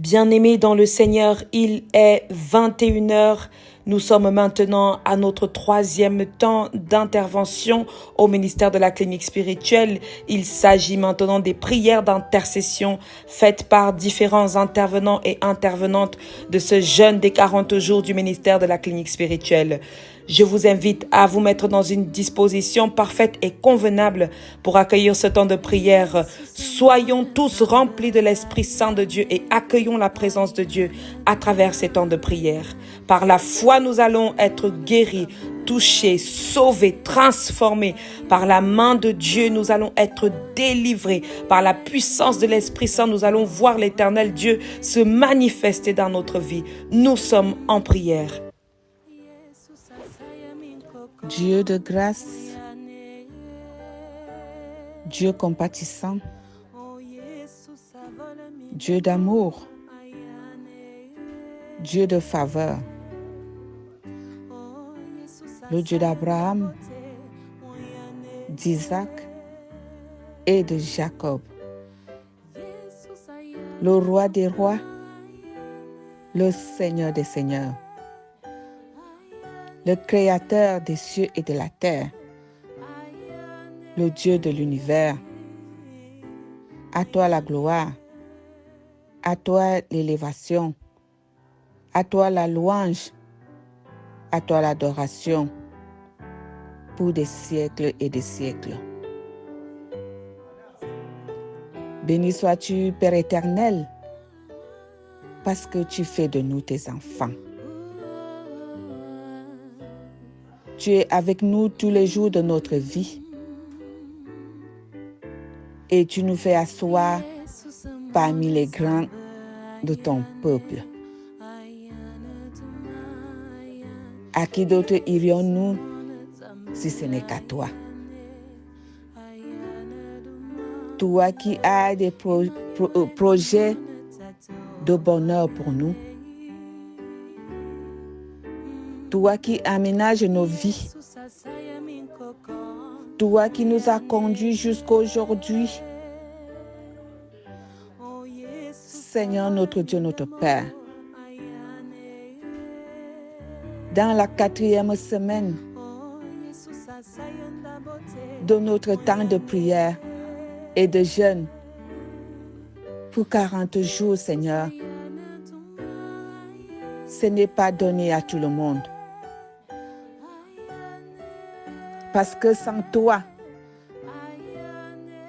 Bien-aimés dans le Seigneur, il est 21 heures. Nous sommes maintenant à notre troisième temps d'intervention au ministère de la clinique spirituelle. Il s'agit maintenant des prières d'intercession faites par différents intervenants et intervenantes de ce jeûne des 40 jours du ministère de la clinique spirituelle. Je vous invite à vous mettre dans une disposition parfaite et convenable pour accueillir ce temps de prière. Soyons tous remplis de l'Esprit Saint de Dieu et accueillons la présence de Dieu à travers ces temps de prière. Par la foi, nous allons être guéris, touchés, sauvés, transformés. Par la main de Dieu, nous allons être délivrés. Par la puissance de l'Esprit Saint, nous allons voir l'Éternel Dieu se manifester dans notre vie. Nous sommes en prière. Dieu de grâce, Dieu compatissant, Dieu d'amour, Dieu de faveur, le Dieu d'Abraham, d'Isaac et de Jacob, le roi des rois, le Seigneur des seigneurs, le Créateur des cieux et de la terre, le Dieu de l'univers. À toi la gloire, à toi l'élévation, à toi la louange, à toi l'adoration, pour des siècles et des siècles. Béni sois-tu, Père éternel, parce que tu fais de nous tes enfants. Tu es avec nous tous les jours de notre vie et tu nous fais asseoir parmi les grands de ton peuple. À qui d'autre irions-nous si ce n'est qu'à toi? Toi qui as des projets de bonheur pour nous. Toi qui aménages nos vies. Toi qui nous as conduits jusqu'à aujourd'hui. Seigneur notre Dieu, notre Père. Dans la 4e semaine de notre temps de prière et de jeûne pour 40 jours, Seigneur, ce n'est pas donné à tout le monde. Parce que sans toi,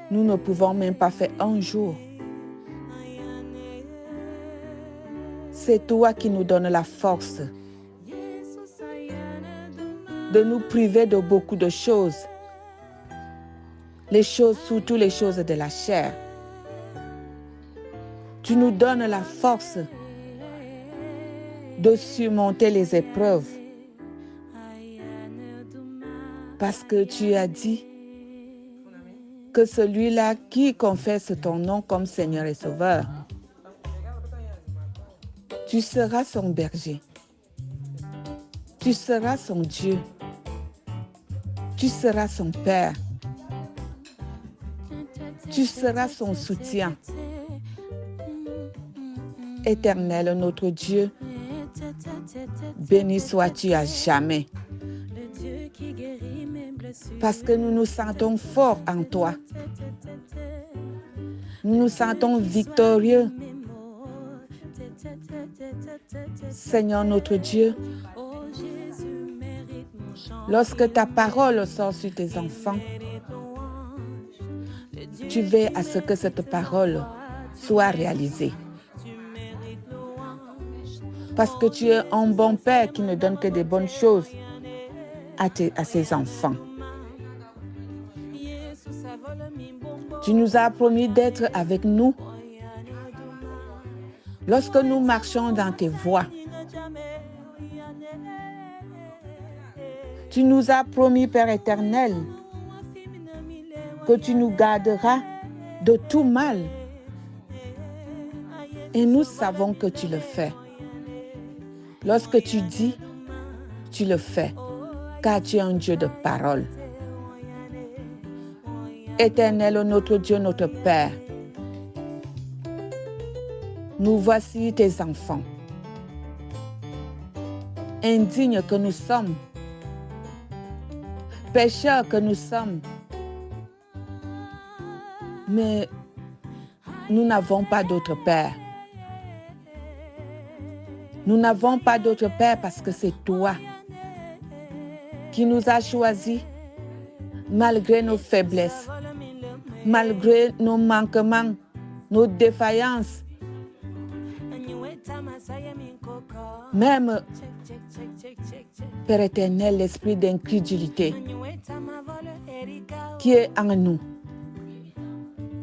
nous ne pouvons même pas faire un jour. C'est toi qui nous donnes la force de nous priver de beaucoup de choses. Les choses, surtout les choses de la chair. Tu nous donnes la force de surmonter les épreuves. Parce que tu as dit que celui-là qui confesse ton nom comme Seigneur et Sauveur, tu seras son berger. Tu seras son Dieu. Tu seras son Père. Tu seras son soutien. Éternel, notre Dieu, béni sois-tu à jamais. Parce que nous nous sentons forts en toi. Nous nous sentons victorieux. Seigneur notre Dieu, lorsque ta parole sort sur tes enfants, tu veilles à ce que cette parole soit réalisée. Parce que tu es un bon Père qui ne donne que des bonnes choses à ses enfants. Tu nous as promis d'être avec nous lorsque nous marchons dans tes voies. Tu nous as promis, Père éternel, que tu nous garderas de tout mal. Et nous savons que tu le fais. Lorsque tu dis, tu le fais, car tu es un Dieu de parole. Éternel, notre Dieu, notre Père, nous voici tes enfants. Indignes que nous sommes, pécheurs que nous sommes, mais nous n'avons pas d'autre Père. Nous n'avons pas d'autre Père parce que c'est toi qui nous as choisis malgré nos faiblesses, malgré nos manquements, nos défaillances. Même, Père éternel, l'esprit d'incrédulité qui est en nous,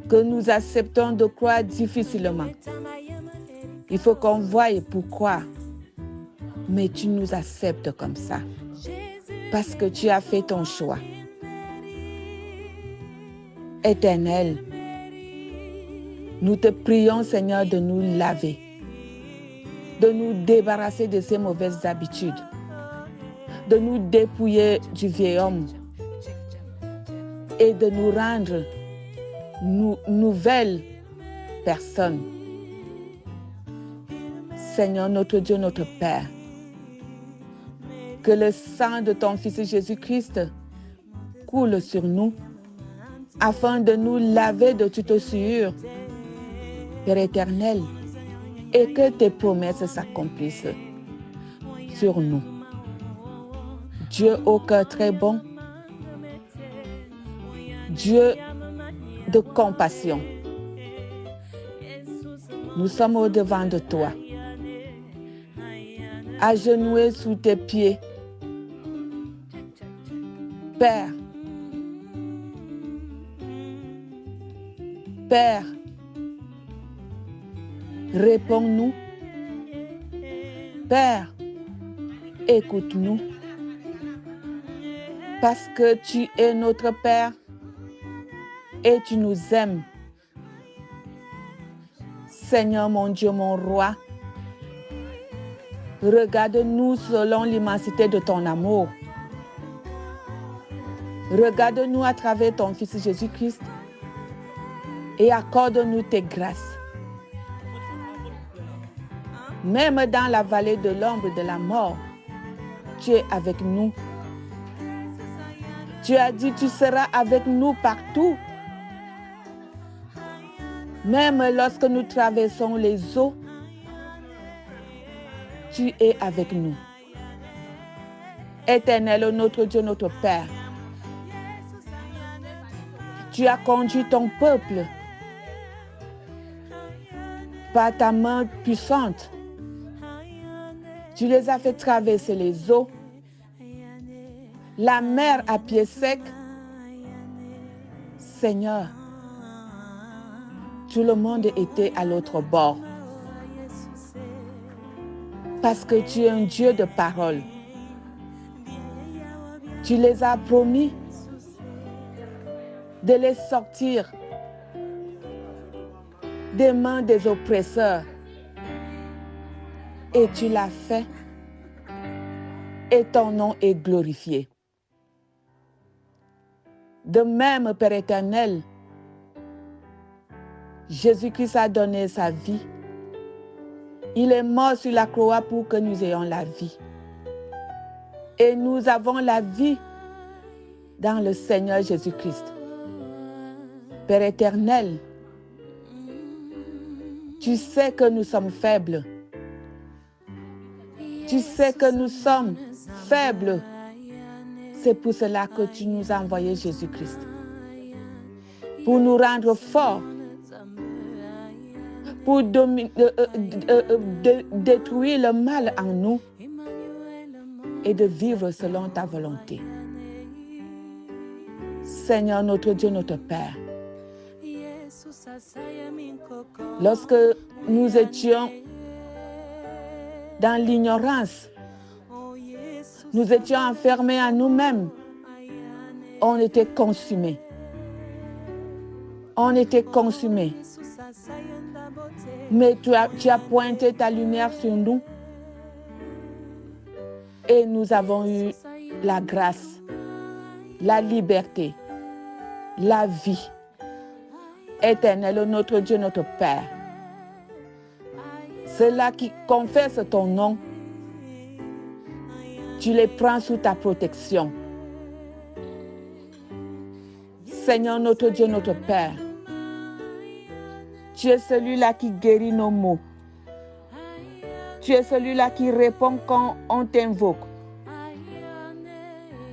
que nous acceptons de croire difficilement. Il faut qu'on voie pourquoi. Mais tu nous acceptes comme ça. Parce que tu as fait ton choix. Éternel, nous te prions, Seigneur, de nous laver, de nous débarrasser de ces mauvaises habitudes, de nous dépouiller du vieil homme et de nous rendre nouvelles personnes. Seigneur, notre Dieu, notre Père, que le sang de ton Fils Jésus-Christ coule sur nous afin de nous laver de toute souillure, Père éternel, et que tes promesses s'accomplissent sur nous. Dieu au cœur très bon, Dieu de compassion, nous sommes au-devant de toi, agenouillés sous tes pieds. Père, Père, réponds-nous. Père, écoute-nous. Parce que tu es notre Père et tu nous aimes. Seigneur mon Dieu, mon roi, regarde-nous selon l'immensité de ton amour. Regarde-nous à travers ton Fils Jésus-Christ et accorde-nous tes grâces. Même dans la vallée de l'ombre de la mort, tu es avec nous. Tu as dit, tu seras avec nous partout. Même lorsque nous traversons les eaux, tu es avec nous. Éternel, notre Dieu, notre Père, tu as conduit ton peuple par ta main puissante. Tu les as fait traverser les eaux, la mer à pied sec. Seigneur, tout le monde était à l'autre bord. Parce que tu es un Dieu de parole. Tu les as promis de les sortir des mains des oppresseurs. Et tu l'as fait. Et ton nom est glorifié. De même, Père éternel, Jésus-Christ a donné sa vie. Il est mort sur la croix pour que nous ayons la vie. Et nous avons la vie dans le Seigneur Jésus-Christ. Père éternel, tu sais que nous sommes faibles. Tu sais que nous sommes faibles. C'est pour cela que tu nous as envoyé Jésus-Christ. Pour nous rendre forts. Pour détruire le mal en nous. Et de vivre selon ta volonté. Seigneur, notre Dieu, notre Père. Lorsque nous étions dans l'ignorance, nous étions enfermés en nous-mêmes, on était consumés. On était consumés. Mais tu as pointé ta lumière sur nous et nous avons eu la grâce, la liberté, la vie. Éternel, notre Dieu, notre Père, Ceux-là qui confessent ton nom, tu les prends sous ta protection. Seigneur notre Dieu, notre Père, tu es celui-là qui guérit nos maux. Tu es celui-là qui répond quand on t'invoque.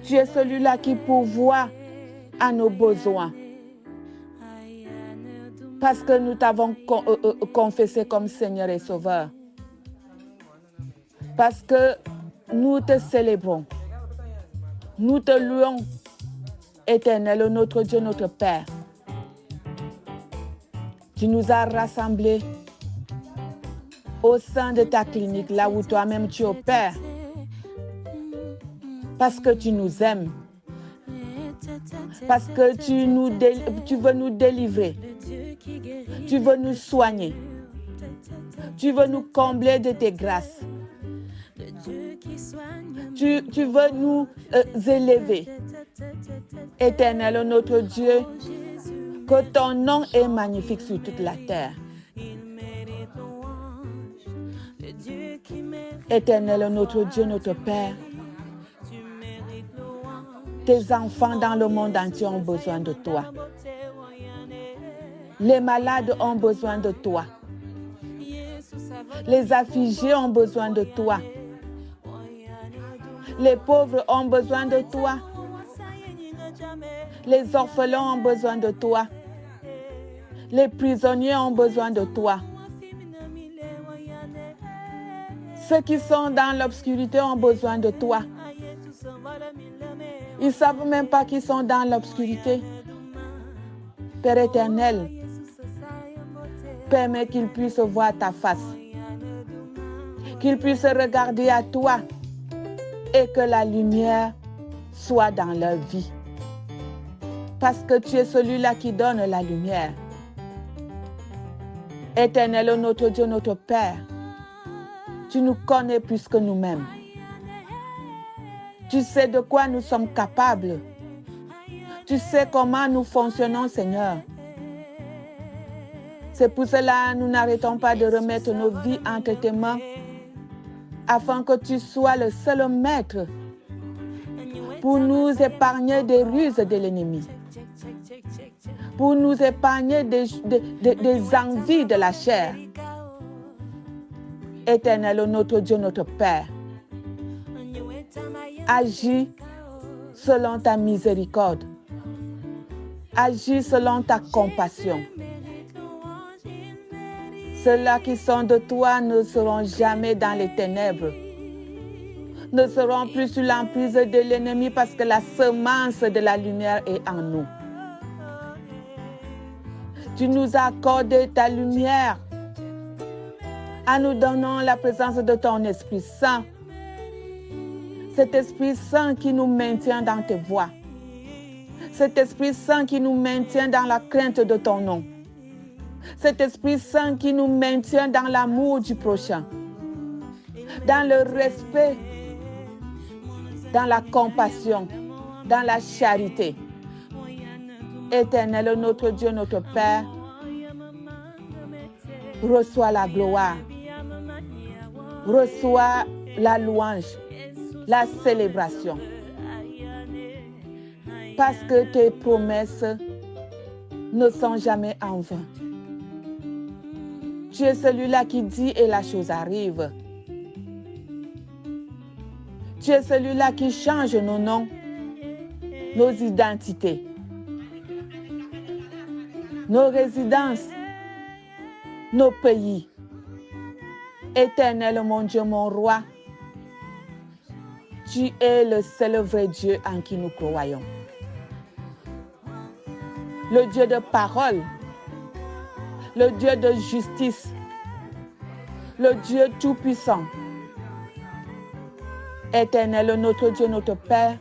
Tu es celui-là qui pourvoit à nos besoins. Parce que nous t'avons confessé comme Seigneur et Sauveur. Parce que nous te célébrons. Nous te louons, Éternel, notre Dieu, notre Père. Tu nous as rassemblés au sein de ta clinique, là où toi-même tu opères. Parce que tu nous aimes. Parce que tu veux nous délivrer. Tu veux nous soigner. Tu veux nous combler de tes grâces. Tu veux nous élever. Éternel, notre Dieu, que ton nom est magnifique sur toute la terre. Éternel, notre Dieu, notre Père, tes enfants dans le monde entier ont besoin de toi. Les malades ont besoin de toi. Les affligés ont besoin de toi. Les pauvres ont besoin de toi. Les orphelins ont besoin de toi. Les prisonniers ont besoin de toi. Ceux qui sont dans l'obscurité ont besoin de toi. Ils ne savent même pas qu'ils sont dans l'obscurité. Père éternel, permets qu'ils puissent voir ta face. Qu'ils puissent regarder à toi et que la lumière soit dans leur vie. Parce que tu es celui-là qui donne la lumière. Éternel, notre Dieu, notre Père, tu nous connais plus que nous-mêmes. Tu sais de quoi nous sommes capables. Tu sais comment nous fonctionnons, Seigneur. C'est pour cela que nous n'arrêtons pas de remettre nos vies entre tes mains, afin que tu sois le seul maître pour nous épargner des ruses de l'ennemi, pour nous épargner des envies de la chair. Éternel, notre Dieu, notre Père, agis selon ta miséricorde. Agis selon ta compassion. Ceux-là qui sont de toi ne seront jamais dans les ténèbres, ne seront plus sous l'emprise de l'ennemi parce que la semence de la lumière est en nous. Tu nous as accordé ta lumière en nous donnant la présence de ton Esprit Saint. Cet Esprit Saint qui nous maintient dans tes voies. Cet Esprit Saint qui nous maintient dans la crainte de ton nom. Cet Esprit Saint qui nous maintient dans l'amour du prochain, dans le respect, dans la compassion, dans la charité. Éternel, notre Dieu, notre Père, reçois la gloire, reçois la louange, la célébration. Parce que tes promesses ne sont jamais en vain. Tu es celui-là qui dit et la chose arrive. Tu es celui-là qui change nos noms, nos identités, nos résidences, nos pays. Éternel, mon Dieu, mon roi, tu es le seul vrai Dieu en qui nous croyons. Le Dieu de parole, le Dieu de justice, le Dieu tout-puissant. Éternel, notre Dieu, notre Père,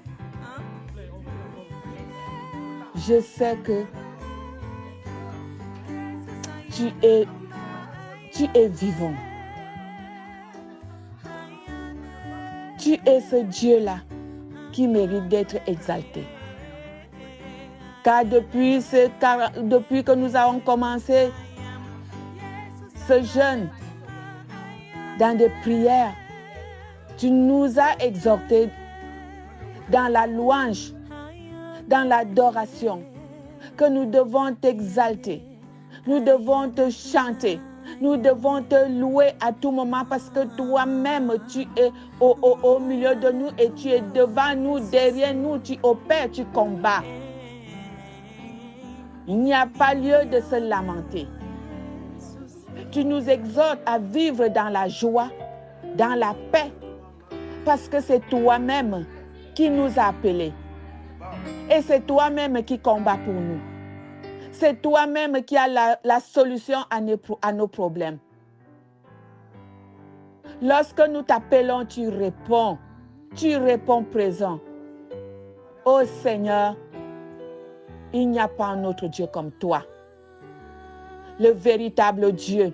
je sais que tu es vivant. Tu es ce Dieu-là qui mérite d'être exalté. Car depuis que nous avons commencé ce jeûne, dans des prières. Tu nous as exhortés dans la louange, dans l'adoration, que nous devons t'exalter, nous devons te chanter, nous devons te louer à tout moment parce que toi-même, tu es au milieu de nous et tu es devant nous, derrière nous, tu opères, tu combats. Il n'y a pas lieu de se lamenter. Tu nous exhortes à vivre dans la joie, dans la paix, parce que c'est toi-même qui nous a appelés. Et c'est toi-même qui combat pour nous. C'est toi-même qui as la solution à nos problèmes. Lorsque nous t'appelons, tu réponds présent. Ô Seigneur, il n'y a pas un autre Dieu comme toi. Le véritable Dieu,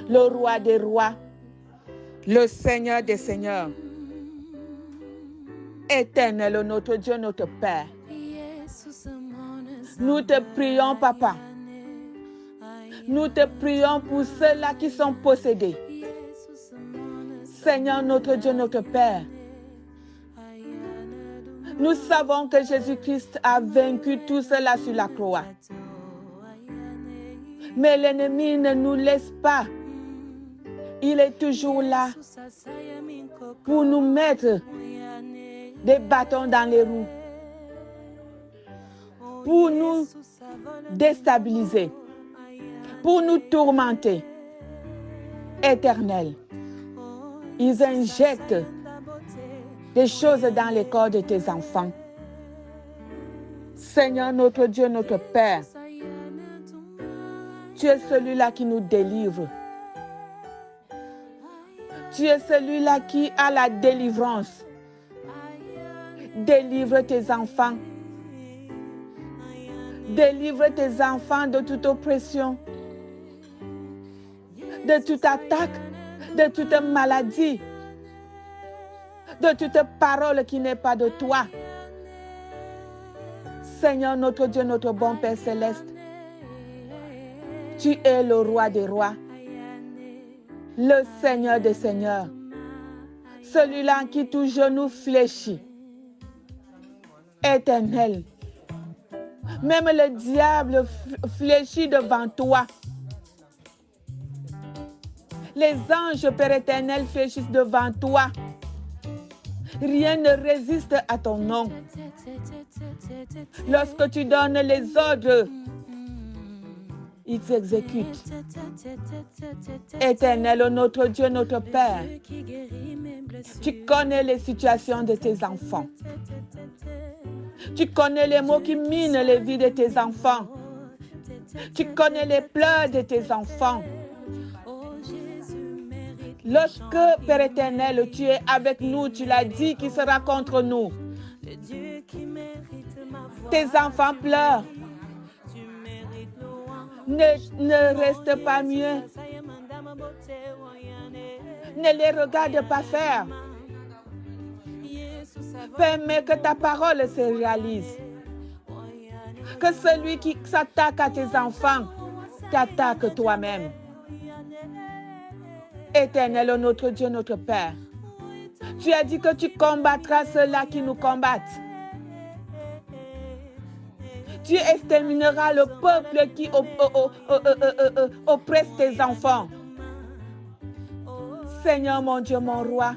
le roi des rois, le Seigneur des seigneurs. Éternel, notre Dieu, notre Père. Nous te prions, Papa. Nous te prions pour ceux-là qui sont possédés. Seigneur, notre Dieu, notre Père. Nous savons que Jésus-Christ a vaincu tout cela sur la croix. Mais l'ennemi ne nous laisse pas. Il est toujours là pour nous mettre des bâtons dans les roues, pour nous déstabiliser, pour nous tourmenter. Éternel, ils injectent des choses dans les corps de tes enfants. Seigneur, notre Dieu, notre Père, tu es celui-là qui nous délivre. Tu es celui-là qui a la délivrance. Délivre tes enfants. Délivre tes enfants de toute oppression, de toute attaque, de toute maladie, de toute parole qui n'est pas de toi. Seigneur, notre Dieu, notre bon Père céleste, tu es le roi des rois, le Seigneur des seigneurs, celui-là qui tout genou fléchit. Éternel, même le diable fléchit devant toi. Les anges, Père éternel, fléchissent devant toi. Rien ne résiste à ton nom. Lorsque tu donnes les ordres, ils s'exécutent. Éternel, notre Dieu, notre Père, tu connais les situations de tes enfants. Tu connais les mots qui minent les vies de tes enfants. Tu connais les pleurs de tes enfants. Lorsque, Père éternel, tu es avec nous, tu l'as dit, qui sera contre nous. Tes enfants pleurent. Ne reste pas mieux. Ne les regarde pas faire. Permets que ta parole se réalise. Que celui qui s'attaque à tes enfants t'attaque toi-même. Éternel, notre Dieu, notre Père, tu as dit que tu combattras ceux-là qui nous combattent. Tu extermineras le peuple qui oppresse tes enfants. Seigneur, mon Dieu, mon roi,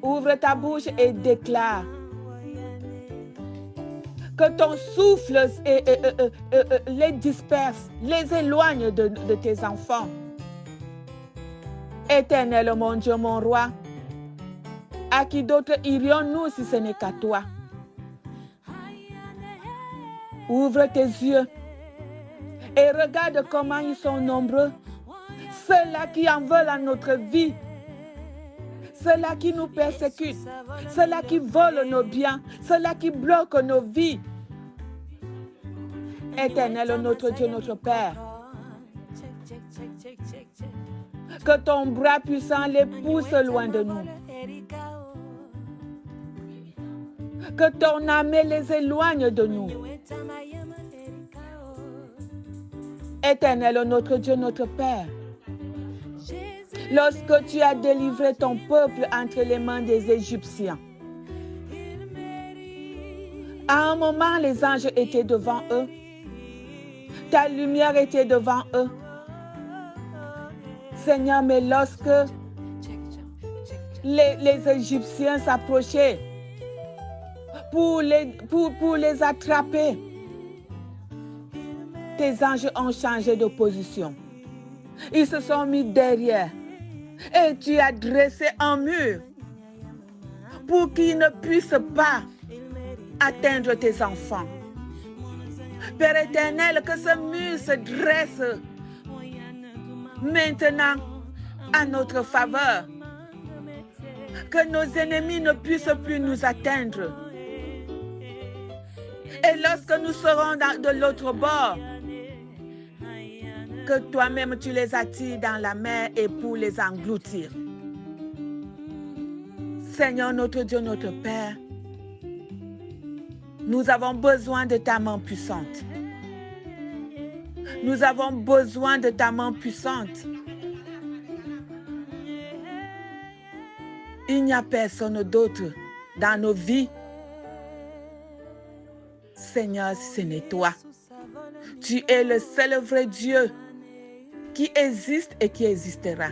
ouvre ta bouche et déclare que ton souffle les disperse, les éloigne de tes enfants. Éternel, mon Dieu, mon roi, à qui d'autre irions-nous si ce n'est qu'à toi? Ouvre tes yeux et regarde comment ils sont nombreux. Ceux-là qui en veulent à notre vie, ceux-là qui nous persécutent, ceux-là qui volent nos biens, ceux-là qui bloquent nos vies. Éternel, notre Dieu, notre Père, que ton bras puissant les pousse loin de nous. Que ton armée les éloigne de nous. Éternel, notre Dieu, notre Père, Lorsque tu as délivré ton peuple entre les mains des Égyptiens, à un moment, les anges étaient devant eux. Ta lumière était devant eux. Seigneur, mais lorsque les Égyptiens s'approchaient pour les attraper, tes anges ont changé de position. Ils se sont mis derrière et tu as dressé un mur pour qu'ils ne puissent pas atteindre tes enfants. Père éternel, que ce mur se dresse maintenant à notre faveur. Que nos ennemis ne puissent plus nous atteindre. Et lorsque nous serons de l'autre bord, que toi-même tu les attires dans la mer et pour les engloutir. Seigneur notre Dieu, notre Père, nous avons besoin de ta main puissante. Nous avons besoin de ta main puissante. Il n'y a personne d'autre dans nos vies. Seigneur, ce n'est toi. Tu es le seul vrai Dieu qui existe et qui existera.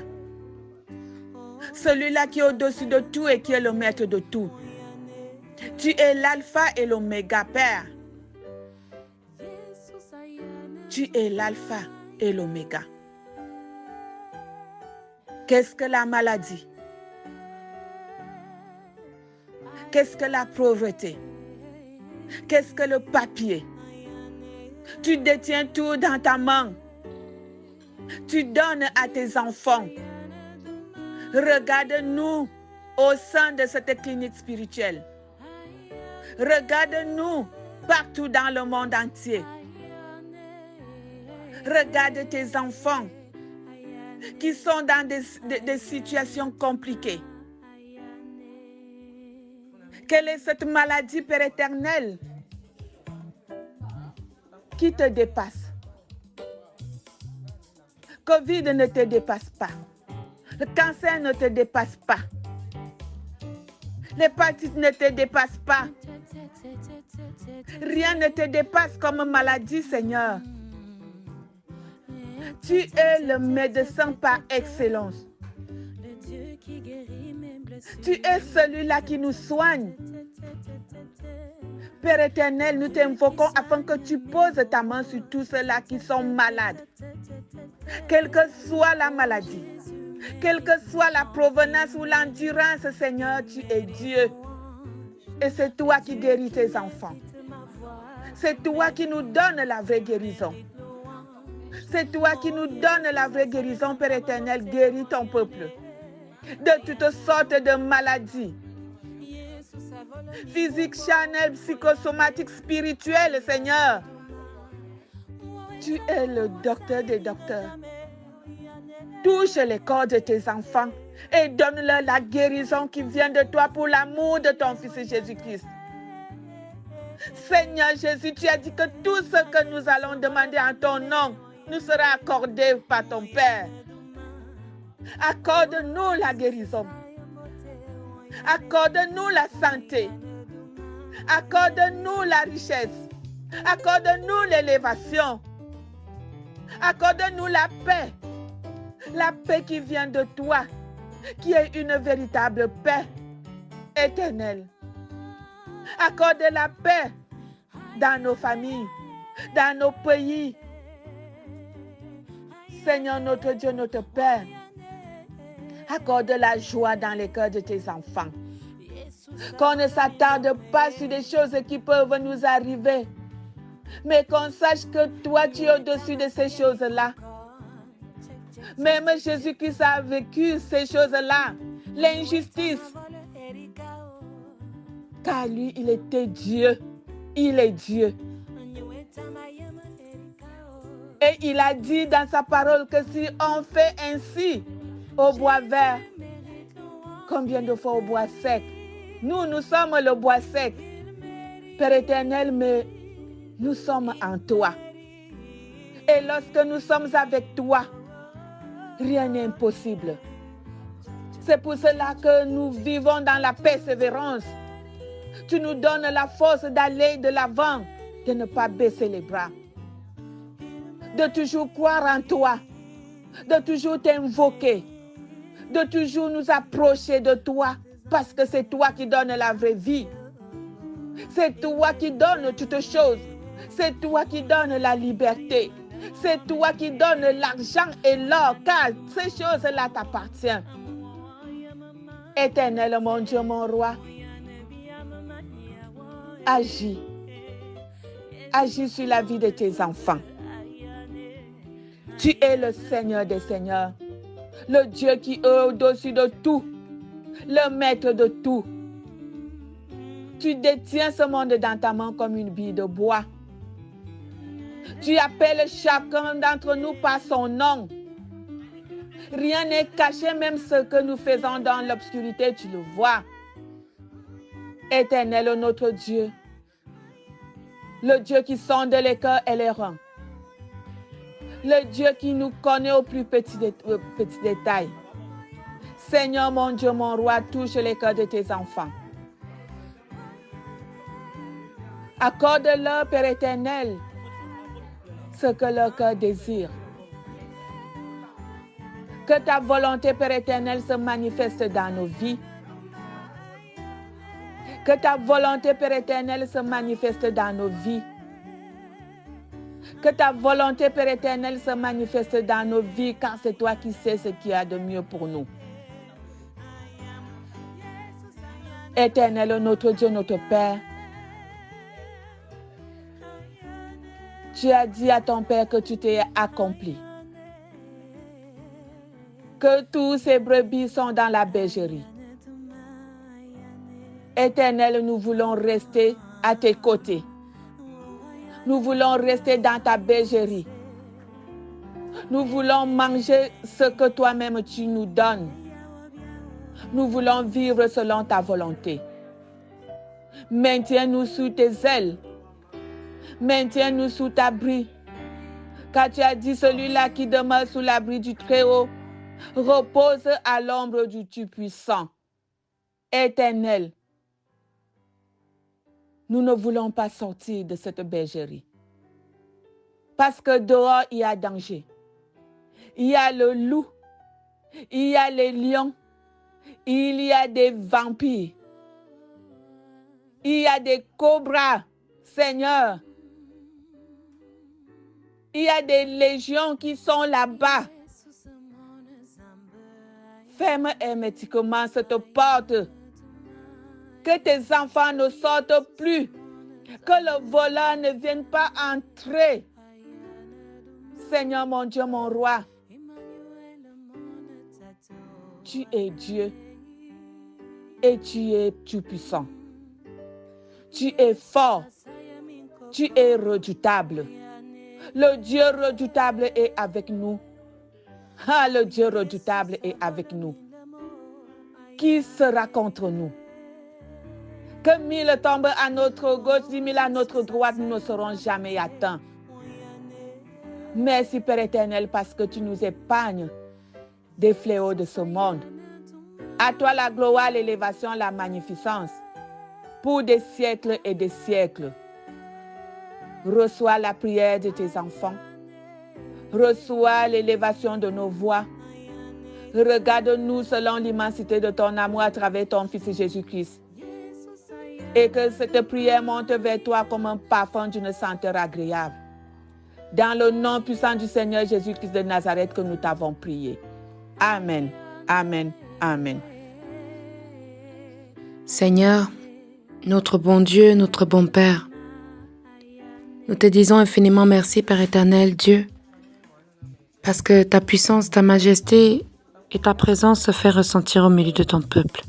Celui-là qui est au-dessus de tout et qui est le maître de tout. Tu es l'alpha et l'oméga, Père. Tu es l'alpha et l'oméga. Qu'est-ce que la maladie? Qu'est-ce que la pauvreté? Qu'est-ce que le papier? Tu détiens tout dans ta main. Tu donnes à tes enfants. Regarde-nous au sein de cette clinique spirituelle. Regarde-nous partout dans le monde entier. Regarde tes enfants qui sont dans des situations compliquées. Quelle est cette maladie, Père éternel, qui te dépasse? Covid ne te dépasse pas. Le cancer ne te dépasse pas. L'hépatite ne te dépasse pas. Rien ne te dépasse comme maladie, Seigneur. Tu es le médecin par excellence. Tu es celui-là qui nous soigne. Père éternel, nous t'invoquons afin que tu poses ta main sur tous ceux-là qui sont malades. Quelle que soit la maladie, quelle que soit la provenance ou l'endurance, Seigneur, tu es Dieu. Et c'est toi qui guéris tes enfants. C'est toi qui nous donnes la vraie guérison. C'est toi qui nous donnes la vraie guérison, Père éternel. Guéris ton peuple de toutes sortes de maladies. Physique, charnelle, psychosomatique, spirituelle, Seigneur. Tu es le docteur des docteurs. Touche les corps de tes enfants et donne-leur la guérison qui vient de toi pour l'amour de ton Fils Jésus-Christ. Seigneur Jésus, tu as dit que tout ce que nous allons demander en ton nom nous sera accordé par ton Père. Accorde-nous la guérison. Accorde-nous la santé. Accorde-nous la richesse. Accorde-nous l'élévation. Accorde-nous la paix. La paix qui vient de toi, qui est une véritable paix éternelle. Accorde la paix dans nos familles, dans nos pays. Seigneur notre Dieu, notre Père, accorde la joie dans les cœurs de tes enfants. Qu'on ne s'attarde pas sur des choses qui peuvent nous arriver, mais qu'on sache que toi, tu es au-dessus de ces choses-là. Même Jésus-Christ a vécu ces choses-là, l'injustice. Car lui, il était Dieu. Il est Dieu. Et il a dit dans sa parole que si on fait ainsi au bois vert, combien de fois au bois sec? Nous sommes le bois sec. Père éternel, mais nous sommes en toi. Et lorsque nous sommes avec toi, Rien n'est impossible. C'est pour cela que nous vivons dans la persévérance. Tu nous donnes la force d'aller de l'avant, de ne pas baisser les bras, de toujours croire en toi, de toujours t'invoquer, de toujours nous approcher de toi, parce que c'est toi qui donnes la vraie vie. C'est toi qui donnes toutes choses. C'est toi qui donnes la liberté. C'est toi qui donnes l'argent et l'or, car ces choses-là t'appartiennent. Éternel, mon Dieu, mon roi, agis. Agis sur la vie de tes enfants. Tu es le Seigneur des Seigneurs, le Dieu qui est au-dessus de tout, le maître de tout. Tu détiens ce monde dans ta main comme une bille de bois. Tu appelles chacun d'entre nous par son nom. Rien n'est caché, même ce que nous faisons dans l'obscurité, tu le vois. Éternel, notre Dieu, le Dieu qui sonde les cœurs et les reins, le Dieu qui nous connaît au plus petit détail. Seigneur, mon Dieu, mon roi, touche les cœurs de tes enfants. Accorde-leur, Père éternel, ce que leur cœur désire. Que ta volonté, Père éternel, se manifeste dans nos vies. Que ta volonté, Père éternel, se manifeste dans nos vies. Que ta volonté, Père éternel, se manifeste dans nos vies, car c'est toi qui sais ce qu'il y a de mieux pour nous. Éternel, notre Dieu, notre Père, tu as dit à ton Père que tu t'es accompli. Que tous ces brebis sont dans la bergerie. Éternel, nous voulons rester à tes côtés. Nous voulons rester dans ta bergerie. Nous voulons manger ce que toi-même tu nous donnes. Nous voulons vivre selon ta volonté. Maintiens-nous sous tes ailes. Maintiens-nous sous ta abri. Car tu as dit, celui-là qui demeure sous l'abri du Très-Haut repose à l'ombre du Tout-Puissant. Éternel, nous ne voulons pas sortir de cette bergerie. Parce que dehors, il y a danger. Il y a le loup. Il y a les lions. Il y a des vampires. Il y a des cobras, Seigneur. Il y a des légions qui sont là-bas. Ferme hermétiquement cette porte. Que tes enfants ne sortent plus. Que le voleur ne vienne pas entrer. Seigneur, mon Dieu, mon roi. Tu es Dieu. Et tu es tout-puissant. Tu es fort. Tu es redoutable. Le Dieu redoutable est avec nous. Ah, le Dieu redoutable est avec nous. Qui sera contre nous? Que 1000 tombent à notre gauche, 10 000 à notre droite, nous ne serons jamais atteints. Merci, Père éternel, parce que tu nous épargnes des fléaux de ce monde. À toi la gloire, l'élévation, la magnificence, pour des siècles et des siècles. Reçois la prière de tes enfants. Reçois l'élévation de nos voix. Regarde-nous selon l'immensité de ton amour à travers ton Fils Jésus-Christ. Et que cette prière monte vers toi comme un parfum d'une senteur agréable. Dans le nom puissant du Seigneur Jésus-Christ de Nazareth que nous t'avons prié. Amen, amen, amen. Seigneur, notre bon Dieu, notre bon Père, nous te disons infiniment merci, Père éternel, Dieu, parce que ta puissance, ta majesté et ta présence se fait ressentir au milieu de ton peuple.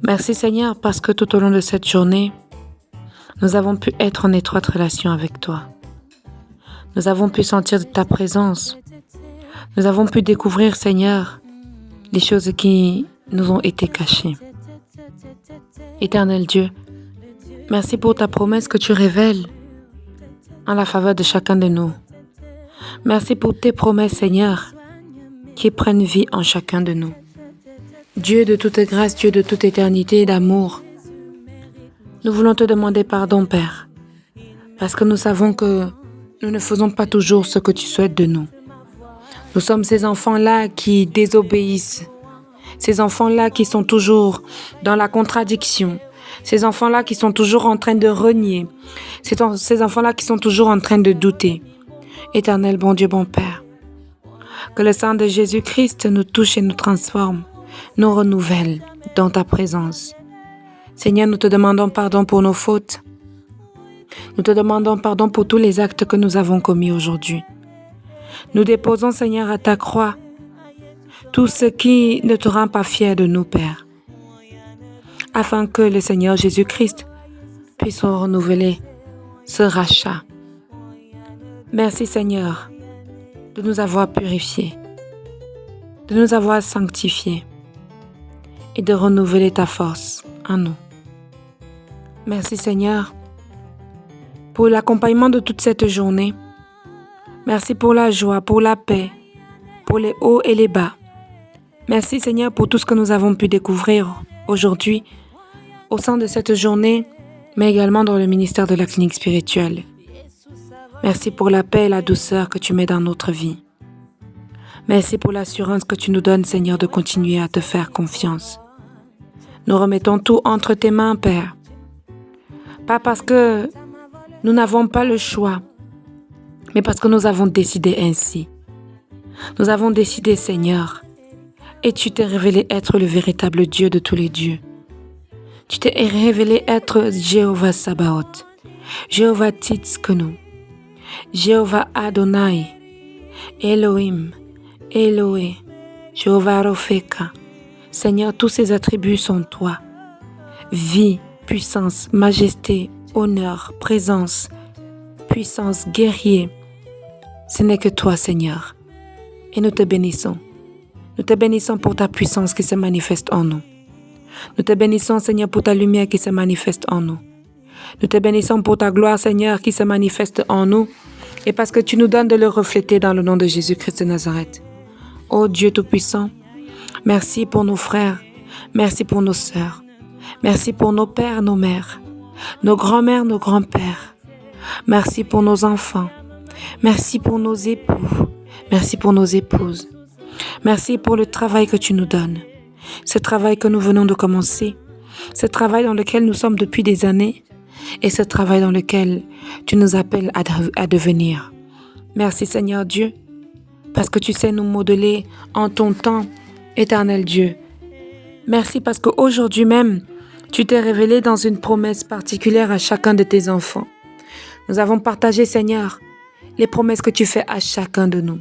Merci Seigneur, parce que tout au long de cette journée, nous avons pu être en étroite relation avec toi. Nous avons pu sentir de ta présence. Nous avons pu découvrir, Seigneur, les choses qui nous ont été cachées. Éternel Dieu, merci pour ta promesse que tu révèles en la faveur de chacun de nous. Merci pour tes promesses, Seigneur, qui prenne vie en chacun de nous. Dieu de toute grâce, Dieu de toute éternité et d'amour, nous voulons te demander pardon, Père, parce que nous savons que nous ne faisons pas toujours ce que tu souhaites de nous. Nous sommes ces enfants-là qui désobéissent, ces enfants-là qui sont toujours dans la contradiction, ces enfants-là qui sont toujours en train de renier, ces enfants-là qui sont toujours en train de douter. Éternel bon Dieu, bon Père, que le sang de Jésus-Christ nous touche et nous transforme, nous renouvelle dans ta présence. Seigneur, nous te demandons pardon pour nos fautes. Nous te demandons pardon pour tous les actes que nous avons commis aujourd'hui. Nous déposons, Seigneur, à ta croix tout ce qui ne te rend pas fier de nous, Père, afin que le Seigneur Jésus-Christ puisse renouveler ce rachat. Merci, Seigneur, de nous avoir purifiés, de nous avoir sanctifiés et de renouveler ta force en nous. Merci, Seigneur, pour l'accompagnement de toute cette journée. Merci pour la joie, pour la paix, pour les hauts et les bas. Merci, Seigneur, pour tout ce que nous avons pu découvrir aujourd'hui au sein de cette journée, mais également dans le ministère de la clinique spirituelle. Merci pour la paix et la douceur que tu mets dans notre vie. Merci pour l'assurance que tu nous donnes, Seigneur, de continuer à te faire confiance. Nous remettons tout entre tes mains, Père. Pas parce que nous n'avons pas le choix, mais parce que nous avons décidé ainsi. Nous avons décidé, Seigneur, et tu t'es révélé être le véritable Dieu de tous les dieux. Tu t'es révélé être Jéhovah Sabaoth, Jéhovah Tzidkenu, Jéhovah Adonai, Elohim, Eloé, Jéhovah Ropheka. Seigneur, tous ces attributs sont toi. Vie, puissance, majesté, honneur, présence, puissance, guerrier. Ce n'est que toi, Seigneur. Et nous te bénissons. Nous te bénissons pour ta puissance qui se manifeste en nous. Nous te bénissons, Seigneur, pour ta lumière qui se manifeste en nous. Nous te bénissons pour ta gloire, Seigneur, qui se manifeste en nous. Et parce que tu nous donnes de le refléter dans le nom de Jésus-Christ de Nazareth. Ô Dieu Tout-Puissant, merci pour nos frères. Merci pour nos sœurs. Merci pour nos pères, nos mères, nos grands-mères, nos grands-pères. Merci pour nos enfants. Merci pour nos époux. Merci pour nos épouses. Merci pour le travail que tu nous donnes. Ce travail que nous venons de commencer. Ce travail dans lequel nous sommes depuis des années. Et ce travail dans lequel tu nous appelles à devenir. Merci Seigneur Dieu, parce que tu sais nous modeler en ton temps, éternel Dieu. Merci parce qu'aujourd'hui même, tu t'es révélé dans une promesse particulière à chacun de tes enfants. Nous avons partagé, Seigneur, les promesses que tu fais à chacun de nous.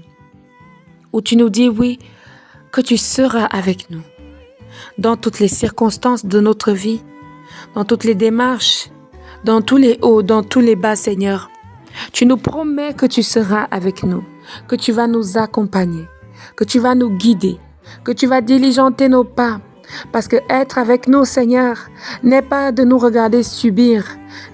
Où tu nous dis, oui, que tu seras avec nous. Dans toutes les circonstances de notre vie, dans toutes les démarches, dans tous les hauts, dans tous les bas, Seigneur. Tu nous promets que tu seras avec nous, que tu vas nous accompagner, que tu vas nous guider, que tu vas diligenter nos pas. Parce que être avec nous, Seigneur, n'est pas de nous regarder subir,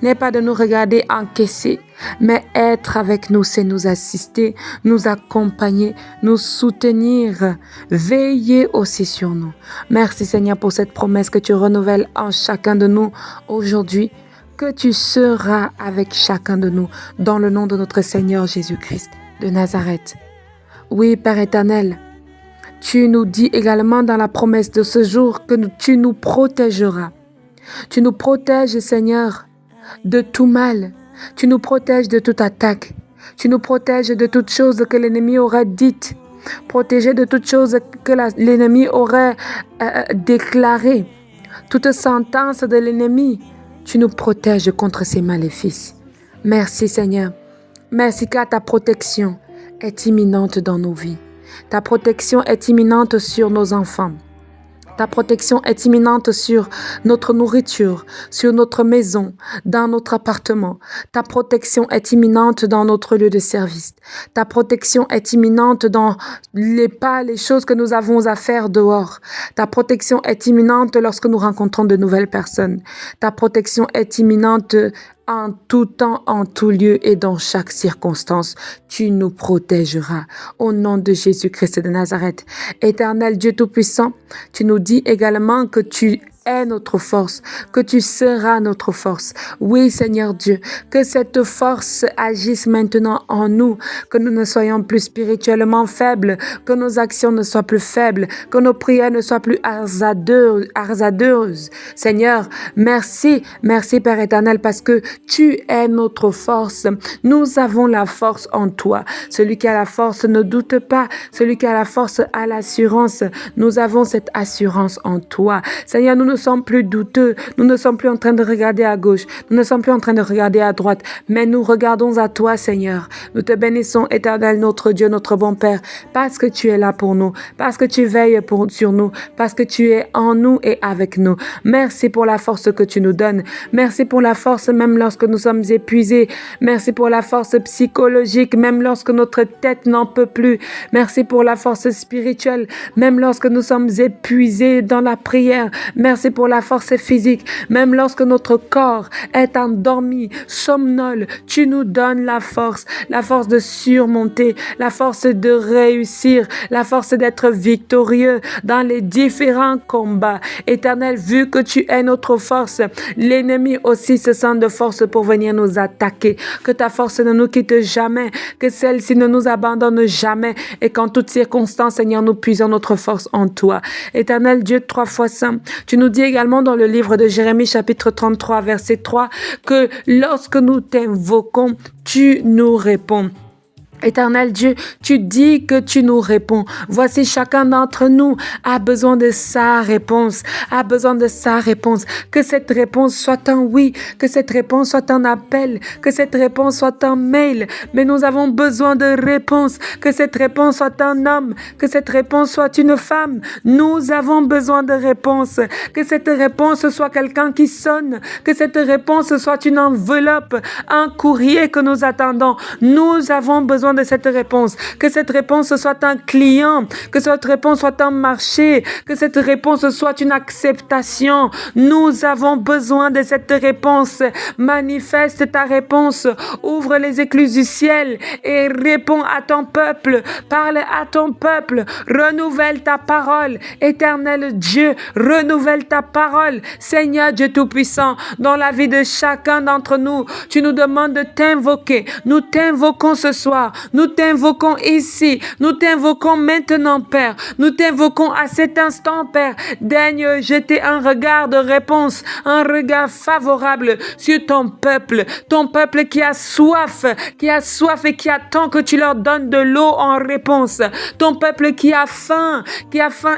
n'est pas de nous regarder encaisser, mais être avec nous, c'est nous assister, nous accompagner, nous soutenir, veiller aussi sur nous. Merci Seigneur pour cette promesse que tu renouvelles en chacun de nous aujourd'hui, que tu seras avec chacun de nous dans le nom de notre Seigneur Jésus-Christ de Nazareth. Oui, Père éternel, tu nous dis également dans la promesse de ce jour que tu nous protégeras. Tu nous protèges, Seigneur, de tout mal. Tu nous protèges de toute attaque. Tu nous protèges de toute chose que l'ennemi aurait dite. Protégé de toute chose que l'ennemi aurait déclarée. Toute sentence de l'ennemi, tu nous protèges contre ces maléfices. Merci Seigneur. Merci car ta protection est imminente dans nos vies. Ta protection est imminente sur nos enfants. Ta protection est imminente sur notre nourriture, sur notre maison, dans notre appartement. Ta protection est imminente dans notre lieu de service. Ta protection est imminente dans les choses que nous avons à faire dehors. Ta protection est imminente lorsque nous rencontrons de nouvelles personnes. Ta protection est imminente En tout temps, en tout lieu et dans chaque circonstance, tu nous protégeras. Au nom de Jésus-Christ de Nazareth. Éternel Dieu Tout-Puissant, tu nous dis également que tu es notre force, que tu seras notre force. Oui, Seigneur Dieu, que cette force agisse maintenant en nous, que nous ne soyons plus spirituellement faibles, que nos actions ne soient plus faibles, que nos prières ne soient plus hasardeuses. Seigneur, merci Père éternel, parce que tu es notre force. Nous avons la force en toi. Celui qui a la force ne doute pas. Celui qui a la force a l'assurance. Nous avons cette assurance en toi. Seigneur, nous ne sommes plus douteux. Nous ne sommes plus en train de regarder à gauche. Nous ne sommes plus en train de regarder à droite. Mais nous regardons à toi, Seigneur. Nous te bénissons, éternel, notre Dieu, notre bon Père, parce que tu es là pour nous, parce que tu veilles sur nous, parce que tu es en nous et avec nous. Merci pour la force que tu nous donnes. Merci pour la force même lorsque nous sommes épuisés. Merci pour la force psychologique, même lorsque notre tête n'en peut plus. Merci pour la force spirituelle, même lorsque nous sommes épuisés dans la prière. Merci pour la force physique, même lorsque notre corps est endormi, somnole. Tu nous donnes la force de surmonter, la force de réussir, la force d'être victorieux dans les différents combats. Éternel, vu que tu es notre force, l'ennemi aussi se sent de force pour venir nous attaquer. Que ta force ne nous quitte jamais, que celle-ci ne nous abandonne jamais et qu'en toutes circonstances, Seigneur, nous puisons notre force en toi. Éternel Dieu, 3 fois saint, tu nous dis également dans le livre de Jérémie, chapitre 33, verset 3, que lorsque nous t'invoquons, tu nous réponds. Éternel Dieu, tu dis que tu nous réponds. Voici chacun d'entre nous a besoin de sa réponse, Que cette réponse soit un oui, que cette réponse soit un appel, que cette réponse soit un mail. Mais nous avons besoin de réponse, que cette réponse soit un homme, que cette réponse soit une femme. Nous avons besoin de réponse, que cette réponse soit quelqu'un qui sonne, que cette réponse soit une enveloppe, un courrier que nous attendons. Nous avons besoin de cette réponse, que cette réponse soit un client, que cette réponse soit un marché, que cette réponse soit une acceptation. Nous avons besoin de cette réponse. Manifeste ta réponse, ouvre les écluses du ciel et réponds à ton peuple, parle à ton peuple, renouvelle ta parole. Éternel Dieu, renouvelle ta parole. Seigneur Dieu Tout-Puissant, dans la vie de chacun d'entre nous, tu nous demandes de t'invoquer. Nous t'invoquons ce soir. Nous t'invoquons ici. Nous t'invoquons maintenant, Père. Nous t'invoquons à cet instant, Père. Daigne jeter un regard de réponse, un regard favorable sur ton peuple qui a soif et qui attend que tu leur donnes de l'eau en réponse. Ton peuple qui a faim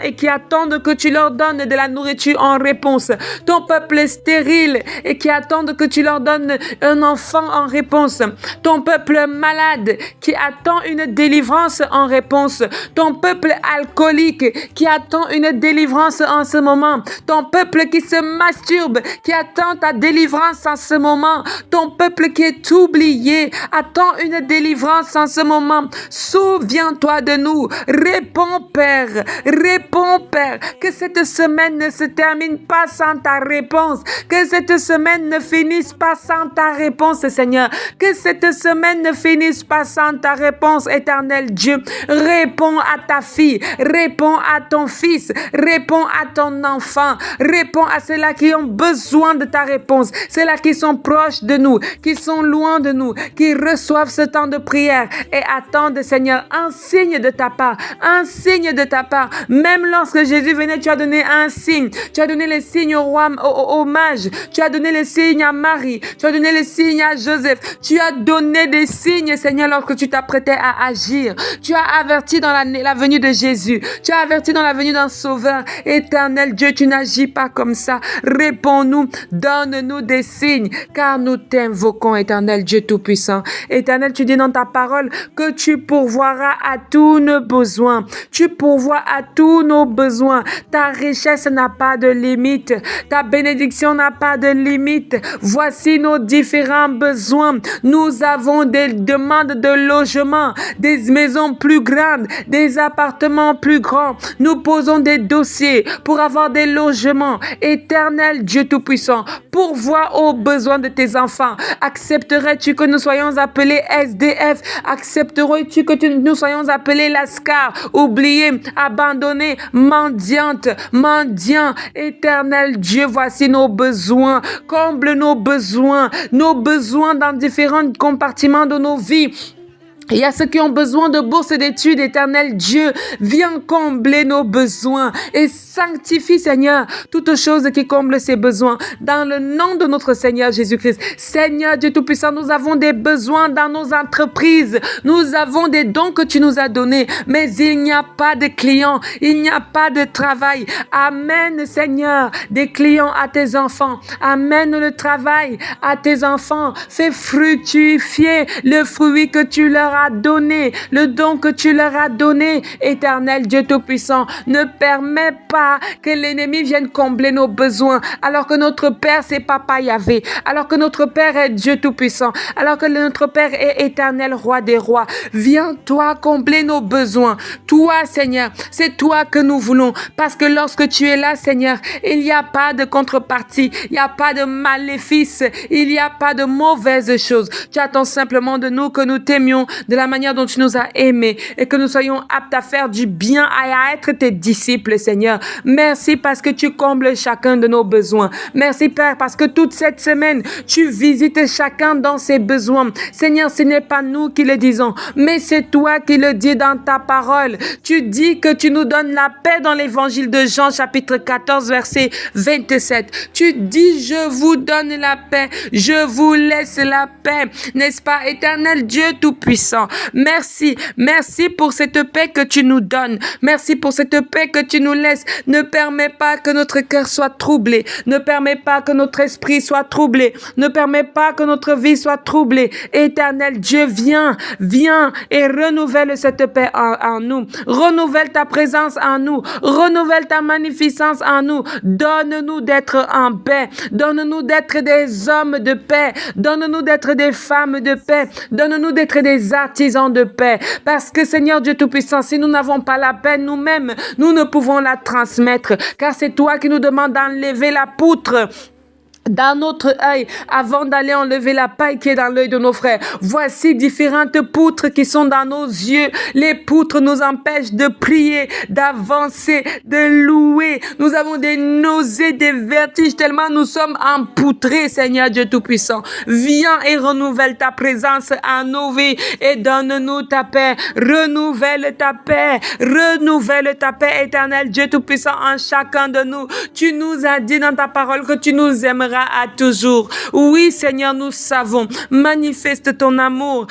et qui attend que tu leur donnes de la nourriture en réponse. Ton peuple stérile et qui attend que tu leur donnes un enfant en réponse. Ton peuple malade qui attend une délivrance en réponse. Ton peuple alcoolique qui attend une délivrance en ce moment. Ton peuple qui se masturbe, qui attend ta délivrance en ce moment. Ton peuple qui est oublié, attend une délivrance en ce moment. Souviens-toi de nous. Réponds, Père. Réponds, Père. Que cette semaine ne se termine pas sans ta réponse. Que cette semaine ne finisse pas sans ta réponse, Seigneur. Que cette semaine ne finisse pas sans ta réponse, éternel Dieu. Réponds à ta fille. Réponds à ton fils. Réponds à ton enfant. Réponds à ceux-là qui ont besoin de ta réponse. Ceux-là qui sont proches de nous, qui sont loin de nous, qui reçoivent ce temps de prière et attendent, Seigneur, un signe de ta part. Un signe de ta part. Même lorsque Jésus venait, tu as donné un signe. Tu as donné les signes aux mages. Tu as donné les signes à Marie. Tu as donné les signes à Joseph. Tu as donné des signes, Seigneur, lorsque tu t'apprêtais à agir. Tu as averti dans la venue de Jésus. Tu as averti dans la venue d'un sauveur. Éternel Dieu, tu n'agis pas comme ça. Réponds-nous, donne-nous des signes, car nous t'invoquons, éternel Dieu Tout-Puissant. Éternel, tu dis dans ta parole que tu pourvoiras à tous nos besoins. Tu pourvois à tous nos besoins. Ta richesse n'a pas de limite. Ta bénédiction n'a pas de limite. Voici nos différents besoins. Nous avons des demandes de logements, des maisons plus grandes, des appartements plus grands. Nous posons des dossiers pour avoir des logements. Éternel Dieu Tout-Puissant, pourvois aux besoins de tes enfants. Accepterais-tu que nous soyons appelés SDF? Accepterais-tu que nous soyons appelés lascar, oubliés, abandonnés, mendiantes, mendiants? Éternel Dieu, voici nos besoins. Comble nos besoins dans différents compartiments de nos vies. Il y a ceux qui ont besoin de bourses d'études, éternel Dieu. Viens combler nos besoins et sanctifie, Seigneur, toutes choses qui comblent ces besoins. Dans le nom de notre Seigneur Jésus-Christ. Seigneur Dieu Tout-Puissant, nous avons des besoins dans nos entreprises. Nous avons des dons que tu nous as donnés, mais il n'y a pas de clients. Il n'y a pas de travail. Amène, Seigneur, des clients à tes enfants. Amène le travail à tes enfants. Fais fructifier le fruit que tu leur as donné, le don que tu leur as donné. Éternel Dieu Tout-Puissant, ne permets pas que l'ennemi vienne combler nos besoins, alors que notre Père c'est Papa Yahvé, alors que notre Père est Dieu Tout-Puissant, alors que notre Père est éternel Roi des rois. Viens toi combler nos besoins. Toi Seigneur, c'est toi que nous voulons, parce que lorsque tu es là Seigneur, il n'y a pas de contrepartie, il n'y a pas de maléfice, il n'y a pas de mauvaises choses. Tu attends simplement de nous que nous t'aimions de la manière dont tu nous as aimés et que nous soyons aptes à faire du bien et à être tes disciples, Seigneur. Merci parce que tu combles chacun de nos besoins. Merci, Père, parce que toute cette semaine, tu visites chacun dans ses besoins. Seigneur, ce n'est pas nous qui le disons, mais c'est toi qui le dis dans ta parole. Tu dis que tu nous donnes la paix dans l'évangile de Jean, chapitre 14, verset 27. Tu dis, je vous donne la paix, je vous laisse la paix. N'est-ce pas, éternel Dieu Tout-Puissant? Merci pour cette paix que tu nous donnes. Merci pour cette paix que tu nous laisses. Ne permets pas que notre cœur soit troublé. Ne permets pas que notre esprit soit troublé. Ne permets pas que notre vie soit troublée. Éternel Dieu, viens et renouvelle cette paix en nous. Renouvelle ta présence en nous. Renouvelle ta magnificence en nous. Donne-nous d'être en paix. Donne-nous d'être des hommes de paix. Donne-nous d'être des femmes de paix. Donne-nous d'être des artisans de paix. Parce que Seigneur Dieu Tout-Puissant, si nous n'avons pas la paix nous-mêmes, nous ne pouvons la transmettre. Car c'est toi qui nous demandes d'enlever la poutre dans notre œil avant d'aller enlever la paille qui est dans l'œil de nos frères. Voici différentes poutres qui sont dans nos yeux. Les poutres nous empêchent de prier, d'avancer, de louer. Nous avons des nausées, des vertiges tellement nous sommes empoutrés, Seigneur Dieu Tout-Puissant. Viens et renouvelle ta présence en nos vies et donne-nous ta paix. Renouvelle ta paix, éternel Dieu Tout-Puissant, en chacun de nous. Tu nous as dit dans ta parole que tu nous aimeras à toujours. Oui, Seigneur, nous savons. Manifeste ton amour,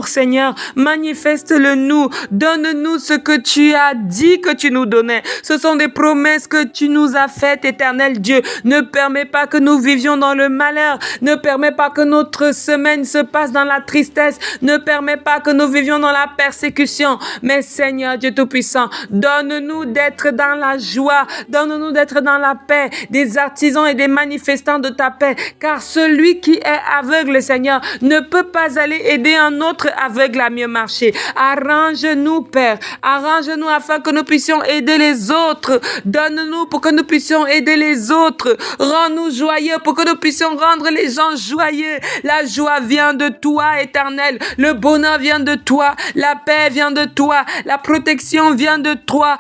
Seigneur. Manifeste-le nous. Donne-nous ce que tu as dit que tu nous donnais. Ce sont des promesses que tu nous as faites, éternel Dieu. Ne permets pas que nous vivions dans le malheur. Ne permets pas que notre semaine se passe dans la tristesse. Ne permets pas que nous vivions dans la persécution. Mais Seigneur Dieu Tout-Puissant, donne-nous d'être dans la joie. Donne-nous d'être dans la paix. Des artisans et des manifestants de ta paix, car celui qui est aveugle, Seigneur, ne peut pas aller aider un autre aveugle à mieux marcher. Arrange-nous, Père, arrange-nous afin que nous puissions aider les autres. Donne-nous pour que nous puissions aider les autres. Rends-nous joyeux pour que nous puissions rendre les gens joyeux. La joie vient de toi, éternel. Le bonheur vient de toi. La paix vient de toi. La protection vient de toi.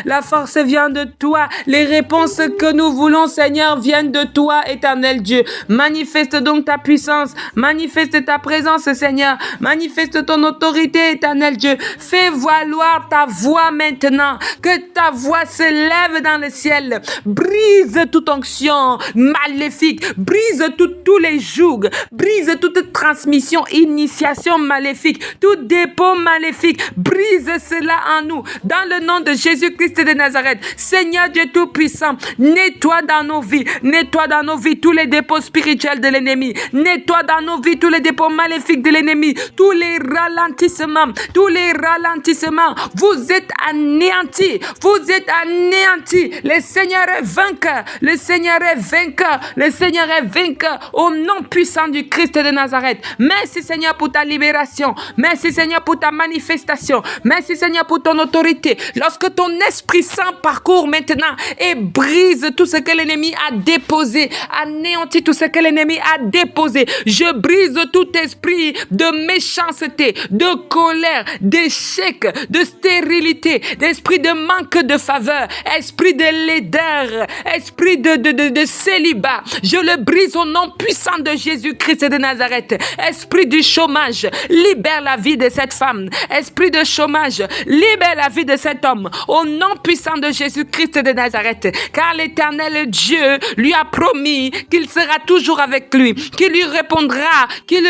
La force vient de toi. Les réponses que nous voulons, Seigneur, viennent de toi, éternel Dieu. Manifeste donc ta puissance, manifeste ta présence, Seigneur, manifeste ton autorité, éternel Dieu. Fais valoir ta voix maintenant, que ta voix se lève dans le ciel. Brise toute onction maléfique, brise tous les jougs, brise toute transmission, initiation maléfique, tout dépôt maléfique. Brise cela en nous, dans le nom de Jésus-Christ de Nazareth. Seigneur Dieu Tout-Puissant, nettoie dans nos vies vie. Nettoie dans nos vies tous les dépôts spirituels de l'ennemi. Nettoie dans nos vies tous les dépôts maléfiques de l'ennemi. Tous les ralentissements. Tous les ralentissements. Vous êtes anéantis. Vous êtes anéantis. Le Seigneur est vainqueur. Le Seigneur est vainqueur. Le Seigneur est vainqueur. Au nom puissant du Christ de Nazareth. Merci Seigneur pour ta libération. Merci Seigneur pour ta manifestation. Merci Seigneur pour ton autorité. Lorsque ton Esprit Saint parcourt maintenant et brise tout ce que l'ennemi a déposé, anéantit tout ce que l'ennemi a déposé. Je brise tout esprit de méchanceté, de colère, d'échec, de stérilité, d'esprit de manque de faveur, esprit de laideur, esprit de célibat. Je le brise au nom puissant de Jésus-Christ de Nazareth. Esprit du chômage, libère la vie de cette femme. Esprit de chômage, libère la vie de cet homme. Au nom puissant de Jésus-Christ de Nazareth. Car l'Éternel Dieu lui a promis qu'il sera toujours avec lui, qu'il lui répondra, qu'il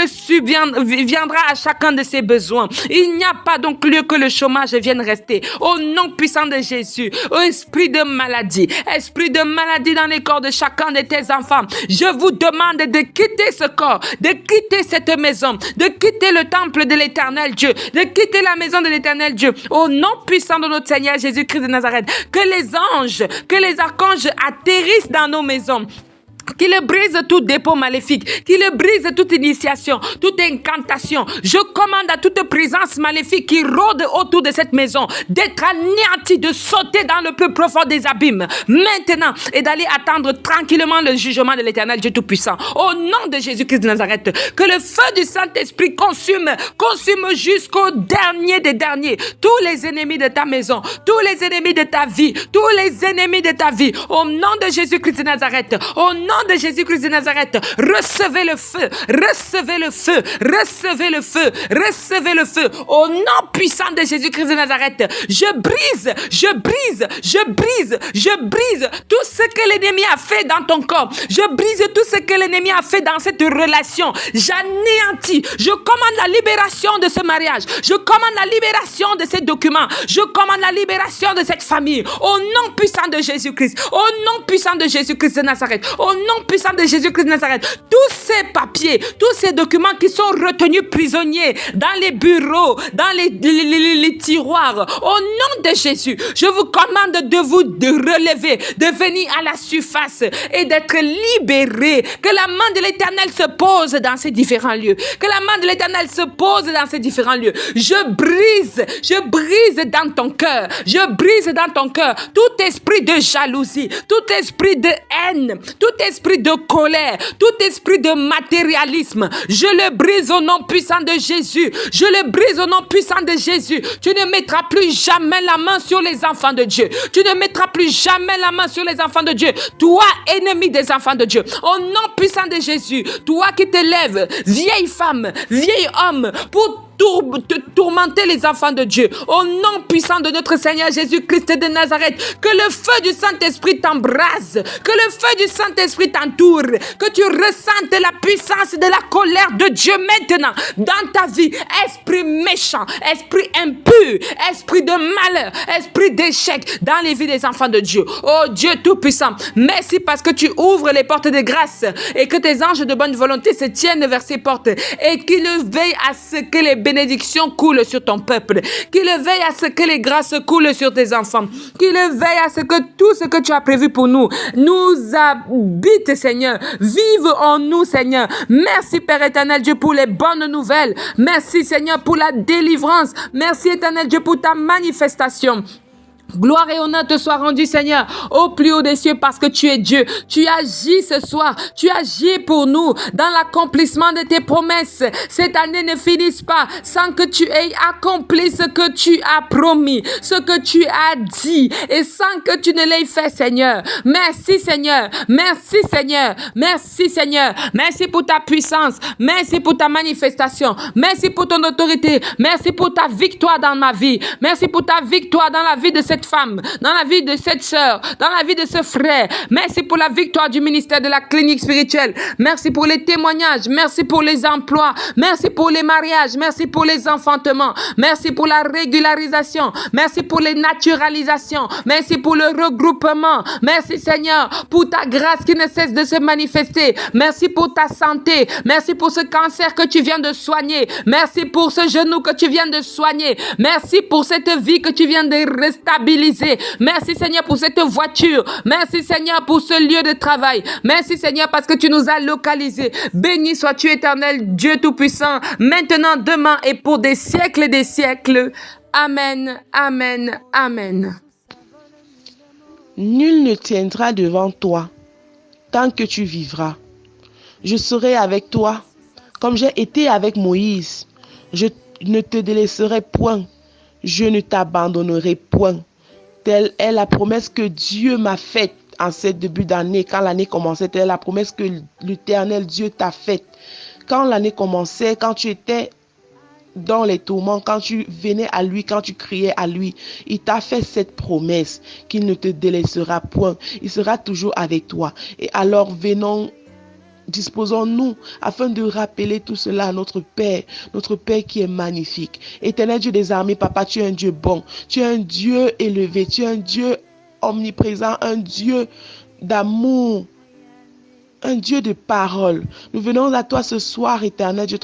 viendra à chacun de ses besoins. Il n'y a pas donc lieu que le chômage vienne rester. Au nom puissant de Jésus, au esprit de maladie dans les corps de chacun de tes enfants, je vous demande de quitter ce corps, de quitter cette maison, de quitter le temple de l'Éternel Dieu, de quitter la maison de l'Éternel Dieu. Au nom puissant de notre Seigneur Jésus-Christ de Nazareth, que les anges, que les archanges atterrissent dans nos maisons. Qu'il brise tout dépôt maléfique, qu'il brise toute initiation, toute incantation. Je commande à toute présence maléfique qui rôde autour de cette maison d'être anéantie, de sauter dans le plus profond des abîmes maintenant et d'aller attendre tranquillement le jugement de l'Éternel Dieu Tout-Puissant. Au nom de Jésus-Christ de Nazareth, que le feu du Saint-Esprit consume jusqu'au dernier des derniers tous les ennemis de ta maison, tous les ennemis de ta vie, tous les ennemis de ta vie. Au nom de Jésus-Christ de Nazareth, au nom de Jésus-Christ de Nazareth, recevez le feu, recevez le feu, recevez le feu, recevez le feu. Au nom puissant de Jésus-Christ de Nazareth, je brise tout ce que l'ennemi a fait dans ton corps. Je brise tout ce que l'ennemi a fait dans cette relation. J'anéantis. Je commande la libération de ce mariage. Je commande la libération de ces documents. Je commande la libération de cette famille. Au nom puissant de Jésus-Christ. Au nom puissant de Jésus-Christ de Nazareth. Au nom puissant de Jésus-Christ de Nazareth. Tous ces papiers, tous ces documents qui sont retenus prisonniers dans les bureaux, dans les tiroirs. Au nom de Jésus, je vous commande de vous relever, de venir à la surface et d'être libérés. Que la main de l'Éternel se pose dans ces différents lieux. Que la main de l'Éternel se pose dans ces différents lieux. Je brise dans ton cœur. Je brise dans ton cœur tout esprit de jalousie, tout esprit de haine, tout esprit de colère, tout esprit de matérialisme. Je le brise au nom puissant de Jésus. Je le brise au nom puissant de Jésus. Tu ne mettras plus jamais la main sur les enfants de Dieu. Tu ne mettras plus jamais la main sur les enfants de Dieu. Toi, ennemi des enfants de Dieu. Au nom puissant de Jésus, toi qui te lèves, vieille femme, vieil homme, pour tourmenter les enfants de Dieu. Au nom puissant de notre Seigneur Jésus-Christ de Nazareth, que le feu du Saint-Esprit t'embrase, que le feu du Saint-Esprit t'entoure, que tu ressentes la puissance de la colère de Dieu maintenant dans ta vie. Esprit méchant, esprit impur, esprit de malheur, esprit d'échec dans les vies des enfants de Dieu. Oh Dieu Tout-Puissant, merci parce que tu ouvres les portes de grâce et que tes anges de bonne volonté se tiennent vers ces portes et qu'ils veillent à ce que les bénédictions coulent sur ton peuple, qu'il veille à ce que les grâces coulent sur tes enfants, qu'il veille à ce que tout ce que tu as prévu pour nous habite, Seigneur, vive en nous, Seigneur. Merci Père éternel Dieu pour les bonnes nouvelles. Merci Seigneur pour la délivrance. Merci éternel Dieu pour ta manifestation. Gloire et honneur te soient rendus, Seigneur, au plus haut des cieux, parce que tu es Dieu. Tu agis ce soir. Tu agis pour nous dans l'accomplissement de tes promesses. Cette année ne finisse pas sans que tu aies accompli ce que tu as promis, ce que tu as dit, et sans que tu ne l'aies fait, Seigneur. Merci, Seigneur. Merci, Seigneur. Merci, Seigneur. Merci pour ta puissance. Merci pour ta manifestation. Merci pour ton autorité. Merci pour ta victoire dans ma vie. Merci pour ta victoire dans la vie de ces cette femme, dans la vie de cette sœur, dans la vie de ce frère. Merci pour la victoire du ministère de la clinique spirituelle. Merci pour les témoignages. Merci pour les emplois. Merci pour les mariages. Merci pour les enfantements. Merci pour la régularisation. Merci pour les naturalisations. Merci pour le regroupement. Merci Seigneur pour ta grâce qui ne cesse de se manifester. Merci pour ta santé. Merci pour ce cancer que tu viens de soigner. Merci pour ce genou que tu viens de soigner. Merci pour cette vie que tu viens de restabiliser. Merci Seigneur pour cette voiture. Merci Seigneur pour ce lieu de travail. Merci Seigneur parce que tu nous as localisés. Béni sois-tu éternel Dieu Tout-Puissant, maintenant, demain et pour des siècles et des siècles. Amen, amen, amen. Nul ne tiendra devant toi tant que tu vivras. Je serai avec toi comme j'ai été avec Moïse. Je ne te délaisserai point. Je ne t'abandonnerai point. Telle est la promesse que Dieu m'a faite en ce début d'année. Quand l'année commençait, telle est la promesse que l'Éternel Dieu t'a faite. Quand l'année commençait, quand tu étais dans les tourments, quand tu venais à lui, quand tu criais à lui, il t'a fait cette promesse qu'il ne te délaissera point. Il sera toujours avec toi. Et alors venons, disposons-nous afin de rappeler tout cela à notre Père qui est magnifique. Éternel Dieu des armées, Papa, tu es un Dieu bon, tu es un Dieu élevé, tu es un Dieu omniprésent, un Dieu d'amour, un Dieu de parole. Nous venons à toi ce soir, Éternel Dieu,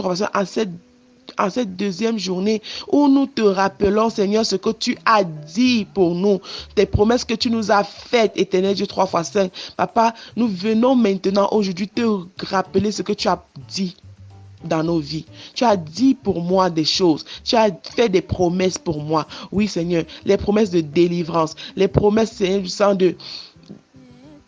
en cette deuxième journée où nous te rappelons, Seigneur, ce que tu as dit pour nous, tes promesses que tu nous as faites, Éternel Dieu 3x5. Papa, nous venons maintenant aujourd'hui te rappeler ce que tu as dit dans nos vies. Tu as dit pour moi des choses. Tu as fait des promesses pour moi. Oui, Seigneur, les promesses de délivrance, les promesses, Seigneur,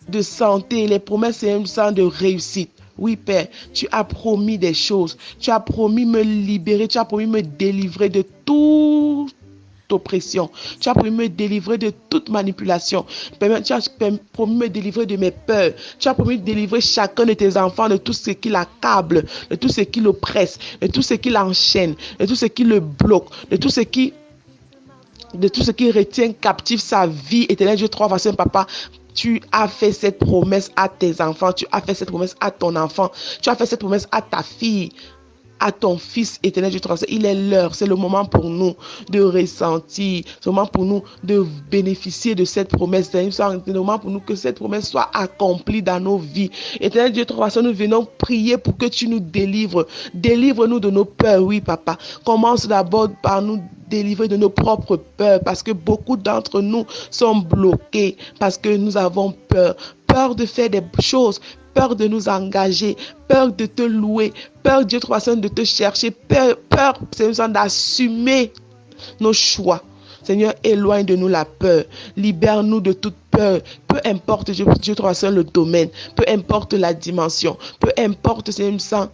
de santé, les promesses, Seigneur, de réussite. Oui, Père, tu as promis des choses. Tu as promis me libérer. Tu as promis me délivrer de toute oppression. Tu as promis me délivrer de toute manipulation. Tu as promis me délivrer de mes peurs. Tu as promis de délivrer chacun de tes enfants de tout ce qui l'accable, de tout ce qui l'oppresse, de tout ce qui l'enchaîne, de tout ce qui le bloque, de tout ce qui retient captif sa vie. Éternel Dieu 3x5, Papa, tu as fait cette promesse à tes enfants, tu as fait cette promesse à ton enfant, tu as fait cette promesse à ta fille, à ton fils, Éternel Dieu 3x5. Il est l'heure, c'est le moment pour nous de ressentir, c'est le moment pour nous de bénéficier de cette promesse, c'est le moment pour nous que cette promesse soit accomplie dans nos vies. Éternel Dieu 3x5, nous venons prier pour que tu nous délivres. Délivre-nous de nos peurs, oui, Papa. Commence d'abord par nous délivrer de nos propres peurs, parce que beaucoup d'entre nous sont bloqués, parce que nous avons peur. Peur de faire des choses, peur de nous engager, peur de te louer, peur, Dieu 300, de te chercher, peur, Seigneur, d'assumer nos choix. Seigneur, éloigne de nous la peur, libère-nous de toute peur, peu importe, Dieu 300, le domaine, peu importe la dimension, peu importe, Seigneur,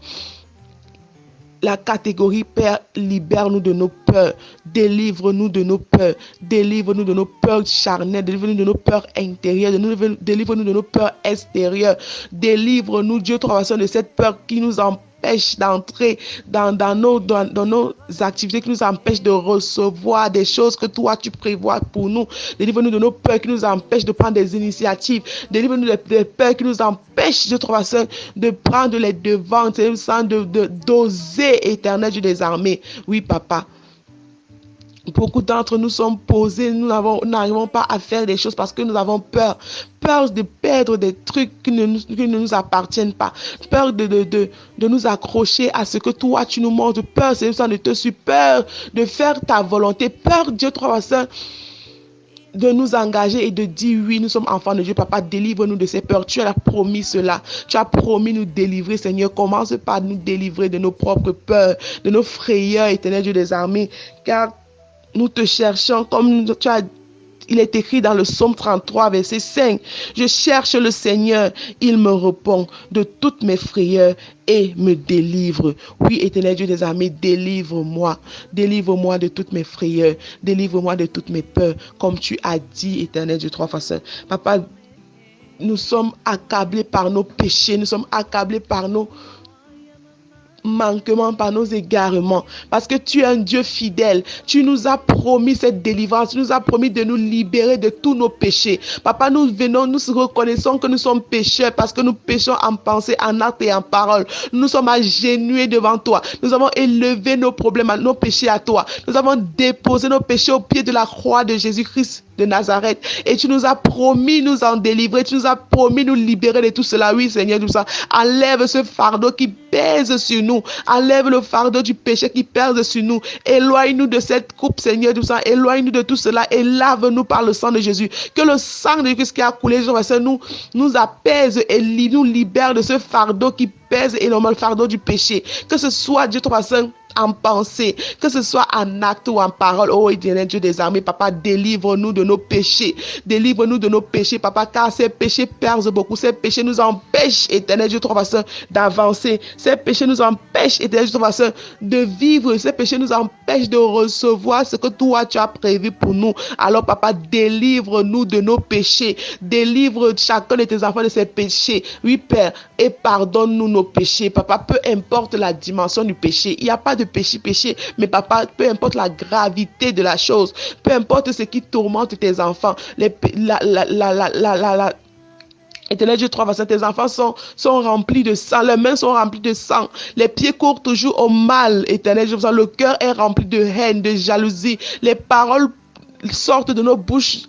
la catégorie, Père, libère-nous de nos peurs, délivre-nous de nos peurs, délivre-nous de nos peurs charnelles, délivre-nous de nos peurs intérieures, délivre-nous de nos peurs extérieures, délivre-nous, Dieu 300, de cette peur qui nous empêche d'entrer dans nos activités, qui nous empêche de recevoir des choses que toi tu prévois pour nous. Délivre-nous de nos peurs qui nous empêchent de prendre des initiatives. Délivre-nous des peurs qui nous empêchent, Dieu 300, de prendre les devants, sans d'oser, Éternel Dieu des armées. Oui, Papa. Beaucoup d'entre nous sommes posés, nous n'arrivons pas à faire des choses parce que nous avons peur. Peur de perdre des trucs qui ne nous appartiennent pas. Peur de nous accrocher à ce que toi tu nous montres. Peur, c'est ça, de te suivre. Peur de faire ta volonté. Peur, Dieu 300, de nous engager et de dire oui, nous sommes enfants de Dieu. Papa, délivre-nous de ces peurs. Tu as promis cela. Tu as promis nous délivrer, Seigneur. Commence par nous délivrer de nos propres peurs, de nos frayeurs, Éternel Dieu des armées. Car nous te cherchons comme il est écrit dans le psaume 33, verset 5. Je cherche le Seigneur, il me répond de toutes mes frayeurs et me délivre. Oui, Éternel Dieu des armées, délivre-moi. Délivre-moi de toutes mes frayeurs. Délivre-moi de toutes mes peurs. Comme tu as dit, Éternel Dieu 3x5. Papa, nous sommes accablés par nos péchés. Nous sommes accablés par nos manquements, par nos égarements, parce que tu es un Dieu fidèle. Tu nous as promis cette délivrance, tu nous as promis de nous libérer de tous nos péchés. Papa, nous reconnaissons que nous sommes pécheurs parce que nous péchons en pensée, en acte et en parole. Nous sommes agenouillés devant toi. Nous avons élevé nos problèmes, nos péchés à toi. Nous avons déposé nos péchés au pied de la croix de Jésus-Christ de Nazareth. Et tu nous as promis nous en délivrer. Tu nous as promis nous libérer de tout cela. Oui, Seigneur, tout ça. Enlève ce fardeau qui pèse sur nous. Enlève le fardeau du péché qui pèse sur nous. Éloigne-nous de cette coupe, Seigneur, tout ça. Éloigne-nous de tout cela et lave-nous par le sang de Jésus. Que le sang de Jésus qui a coulé, nous apaise et nous libère de ce fardeau qui pèse énormément, le fardeau du péché. Que ce soit, Dieu, ton Saint, en pensée, que ce soit en acte ou en parole. Oh, éternel Dieu des armées, Papa, délivre-nous de nos péchés. Délivre-nous de nos péchés, Papa, car ces péchés perdent beaucoup. Ces péchés nous empêchent, éternel Dieu, ton Saint, d'avancer. Ces péchés nous empêchent, éternel Dieu, ton Saint, de vivre. Ces péchés nous empêchent de recevoir ce que toi, tu as prévu pour nous. Alors, Papa, délivre-nous de nos péchés. Délivre chacun de tes enfants de ses péchés. Oui, Père, et pardonne-nous nos péchés. Papa, peu importe la dimension du péché, il n'y a pas de péché, mais Papa, peu importe la gravité de la chose, peu importe ce qui tourmente tes enfants, Éternel Dieu, tes enfants sont remplis de sang, leurs mains sont remplies de sang, les pieds courent toujours au mal, Éternel Dieu, le cœur est rempli de haine, de jalousie, les paroles sortent de nos bouches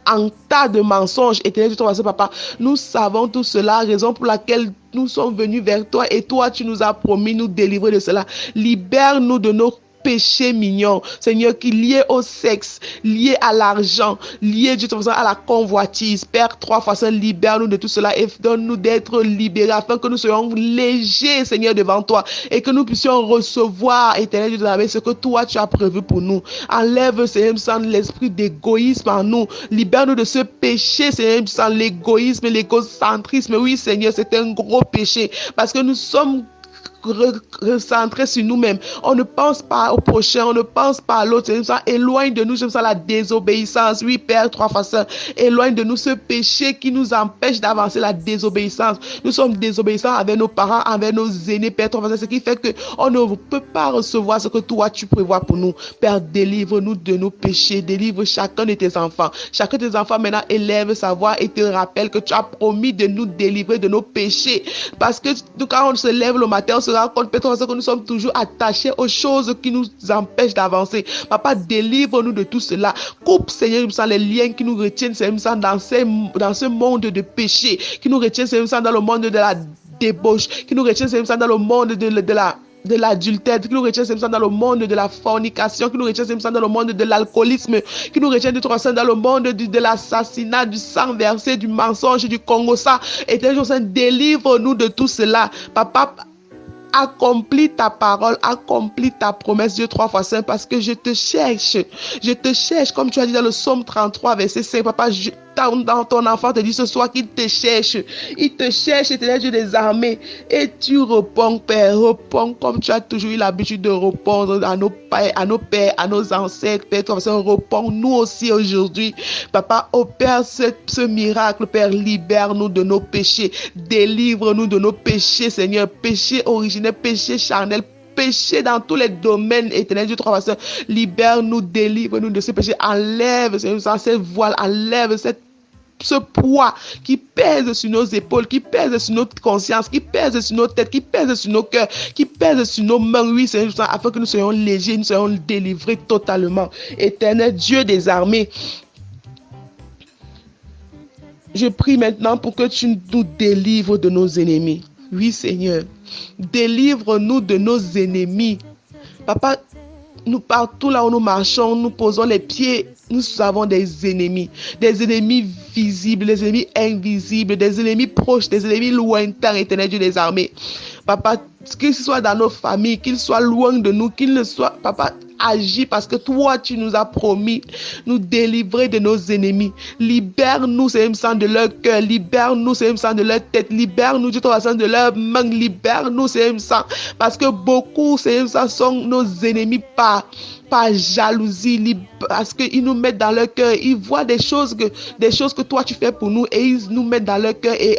en tas de mensonges. Éternel Dieu, Papa, nous savons tout cela, raison pour laquelle nous sommes venus vers toi et toi, tu nous as promis nous délivrer de cela. Libère-nous de nos péchés mignons, Seigneur, qui liés au sexe, liés à l'argent, liés, Dieu, à la convoitise. Père, 3 fois Saint, libère-nous de tout cela et donne-nous d'être libérés afin que nous soyons légers, Seigneur, devant toi et que nous puissions recevoir, Éternel Dieu de la vie, ce que toi tu as prévu pour nous. Enlève, Seigneur, sans l'esprit d'égoïsme en nous. Libère-nous de ce péché, Seigneur, sans l'égoïsme, l'égocentrisme. Oui, Seigneur, c'est un gros péché parce que nous sommes recentrer sur nous-mêmes. On ne pense pas au prochain, on ne pense pas à l'autre. Éloigne de nous, j'aime ça, la désobéissance. Oui, Père, 3 fois Saint, éloigne de nous ce péché qui nous empêche d'avancer, la désobéissance. Nous sommes désobéissants avec nos parents, avec nos aînés, Père, 3 fois Saint, ce qui fait qu'on ne peut pas recevoir ce que toi tu prévois pour nous. Père, délivre-nous de nos péchés, délivre chacun de tes enfants. Chacun de tes enfants maintenant élève sa voix et te rappelle que tu as promis de nous délivrer de nos péchés. Parce que quand on se lève le matin, on se rend compte, Père, que nous sommes toujours attachés aux choses qui nous empêchent d'avancer. Papa, délivre-nous de tout cela. Coupe, Seigneur, les liens qui nous retiennent, Seigneur, dans ce monde de péché, qui nous retiennent, Seigneur, dans le monde de la débauche, qui nous retiennent, Seigneur, dans le monde de l'adultère, qui nous retient dans le monde de la fornication, qui nous retient dans le monde de l'alcoolisme, qui nous retient dans le monde de l'assassinat, du sang versé, du mensonge, du congossa. Éternel Saint, délivre-nous de tout cela. Papa, accomplis ta parole, accomplis ta promesse, Dieu 3 fois Saint, parce que je te cherche, comme tu as dit dans le psaume 33, verset 5, Papa, dans ton enfant te dit ce soir qu'il te cherche, il te cherche, Éternel Dieu des armées, et tu réponds, Père, réponds comme tu as toujours eu l'habitude de répondre à nos pères, à nos ancêtres, Père, toi, réponds nous aussi aujourd'hui, Papa, opère ce miracle, Père, libère-nous de nos péchés, délivre-nous de nos péchés, Seigneur, péché originel, péché charnel, péché dans tous les domaines, Éternel Dieu, 3 fois Saint, libère-nous, délivre-nous de ce péché, enlève cette voile, enlève ce poids qui pèse sur nos épaules, qui pèse sur notre conscience, qui pèse sur nos têtes, qui pèse sur nos cœurs, qui pèse sur nos mains, oui, Seigneur, afin que nous soyons légers, nous soyons délivrés totalement. Éternel Dieu des armées, je prie maintenant pour que tu nous délivres de nos ennemis. Oui, Seigneur, délivre-nous de nos ennemis. Papa, nous partout là où nous marchons, nous posons les pieds, nous avons des ennemis visibles, des ennemis invisibles, des ennemis proches, des ennemis lointains, Éternel Dieu des armées. Papa, qu'il soit dans nos familles, qu'il soit loin de nous, qu'il ne soit, Papa, agis parce que toi tu nous as promis nous délivrer de nos ennemis. Libère-nous, Seigneur, de leur cœur, libère-nous, Seigneur, de leur tête, libère-nous, Dieu, de leurs mains, libère-nous, Seigneur, parce que beaucoup, Seigneur, sont nos ennemis par par jalousie, parce qu'ils nous mettent dans leur cœur. Ils voient des choses que toi tu fais pour nous et ils nous mettent dans leur cœur et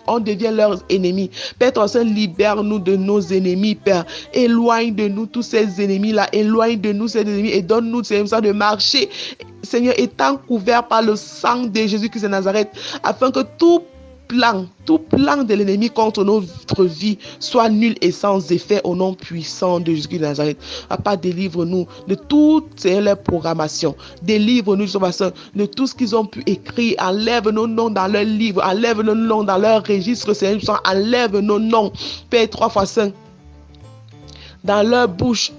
on devient leurs ennemis. Père ton Saint, libère-nous de nos ennemis, Père. Éloigne de nous tous ces ennemis-là. Éloigne de nous ces ennemis et donne-nous de marcher, Seigneur, étant couvert par le sang de Jésus-Christ de Nazareth, afin que tout plan de l'ennemi contre notre vie soit nul et sans effet au nom puissant de Jésus-Christ de Nazareth. Papa, délivre-nous de toutes leurs programmations. Délivre-nous de tout ce qu'ils ont pu écrire. Enlève nos noms dans leurs livres. Enlève nos noms dans leurs registres. Seigneur, enlève nos noms, Père 3 fois 5, dans leur bouche.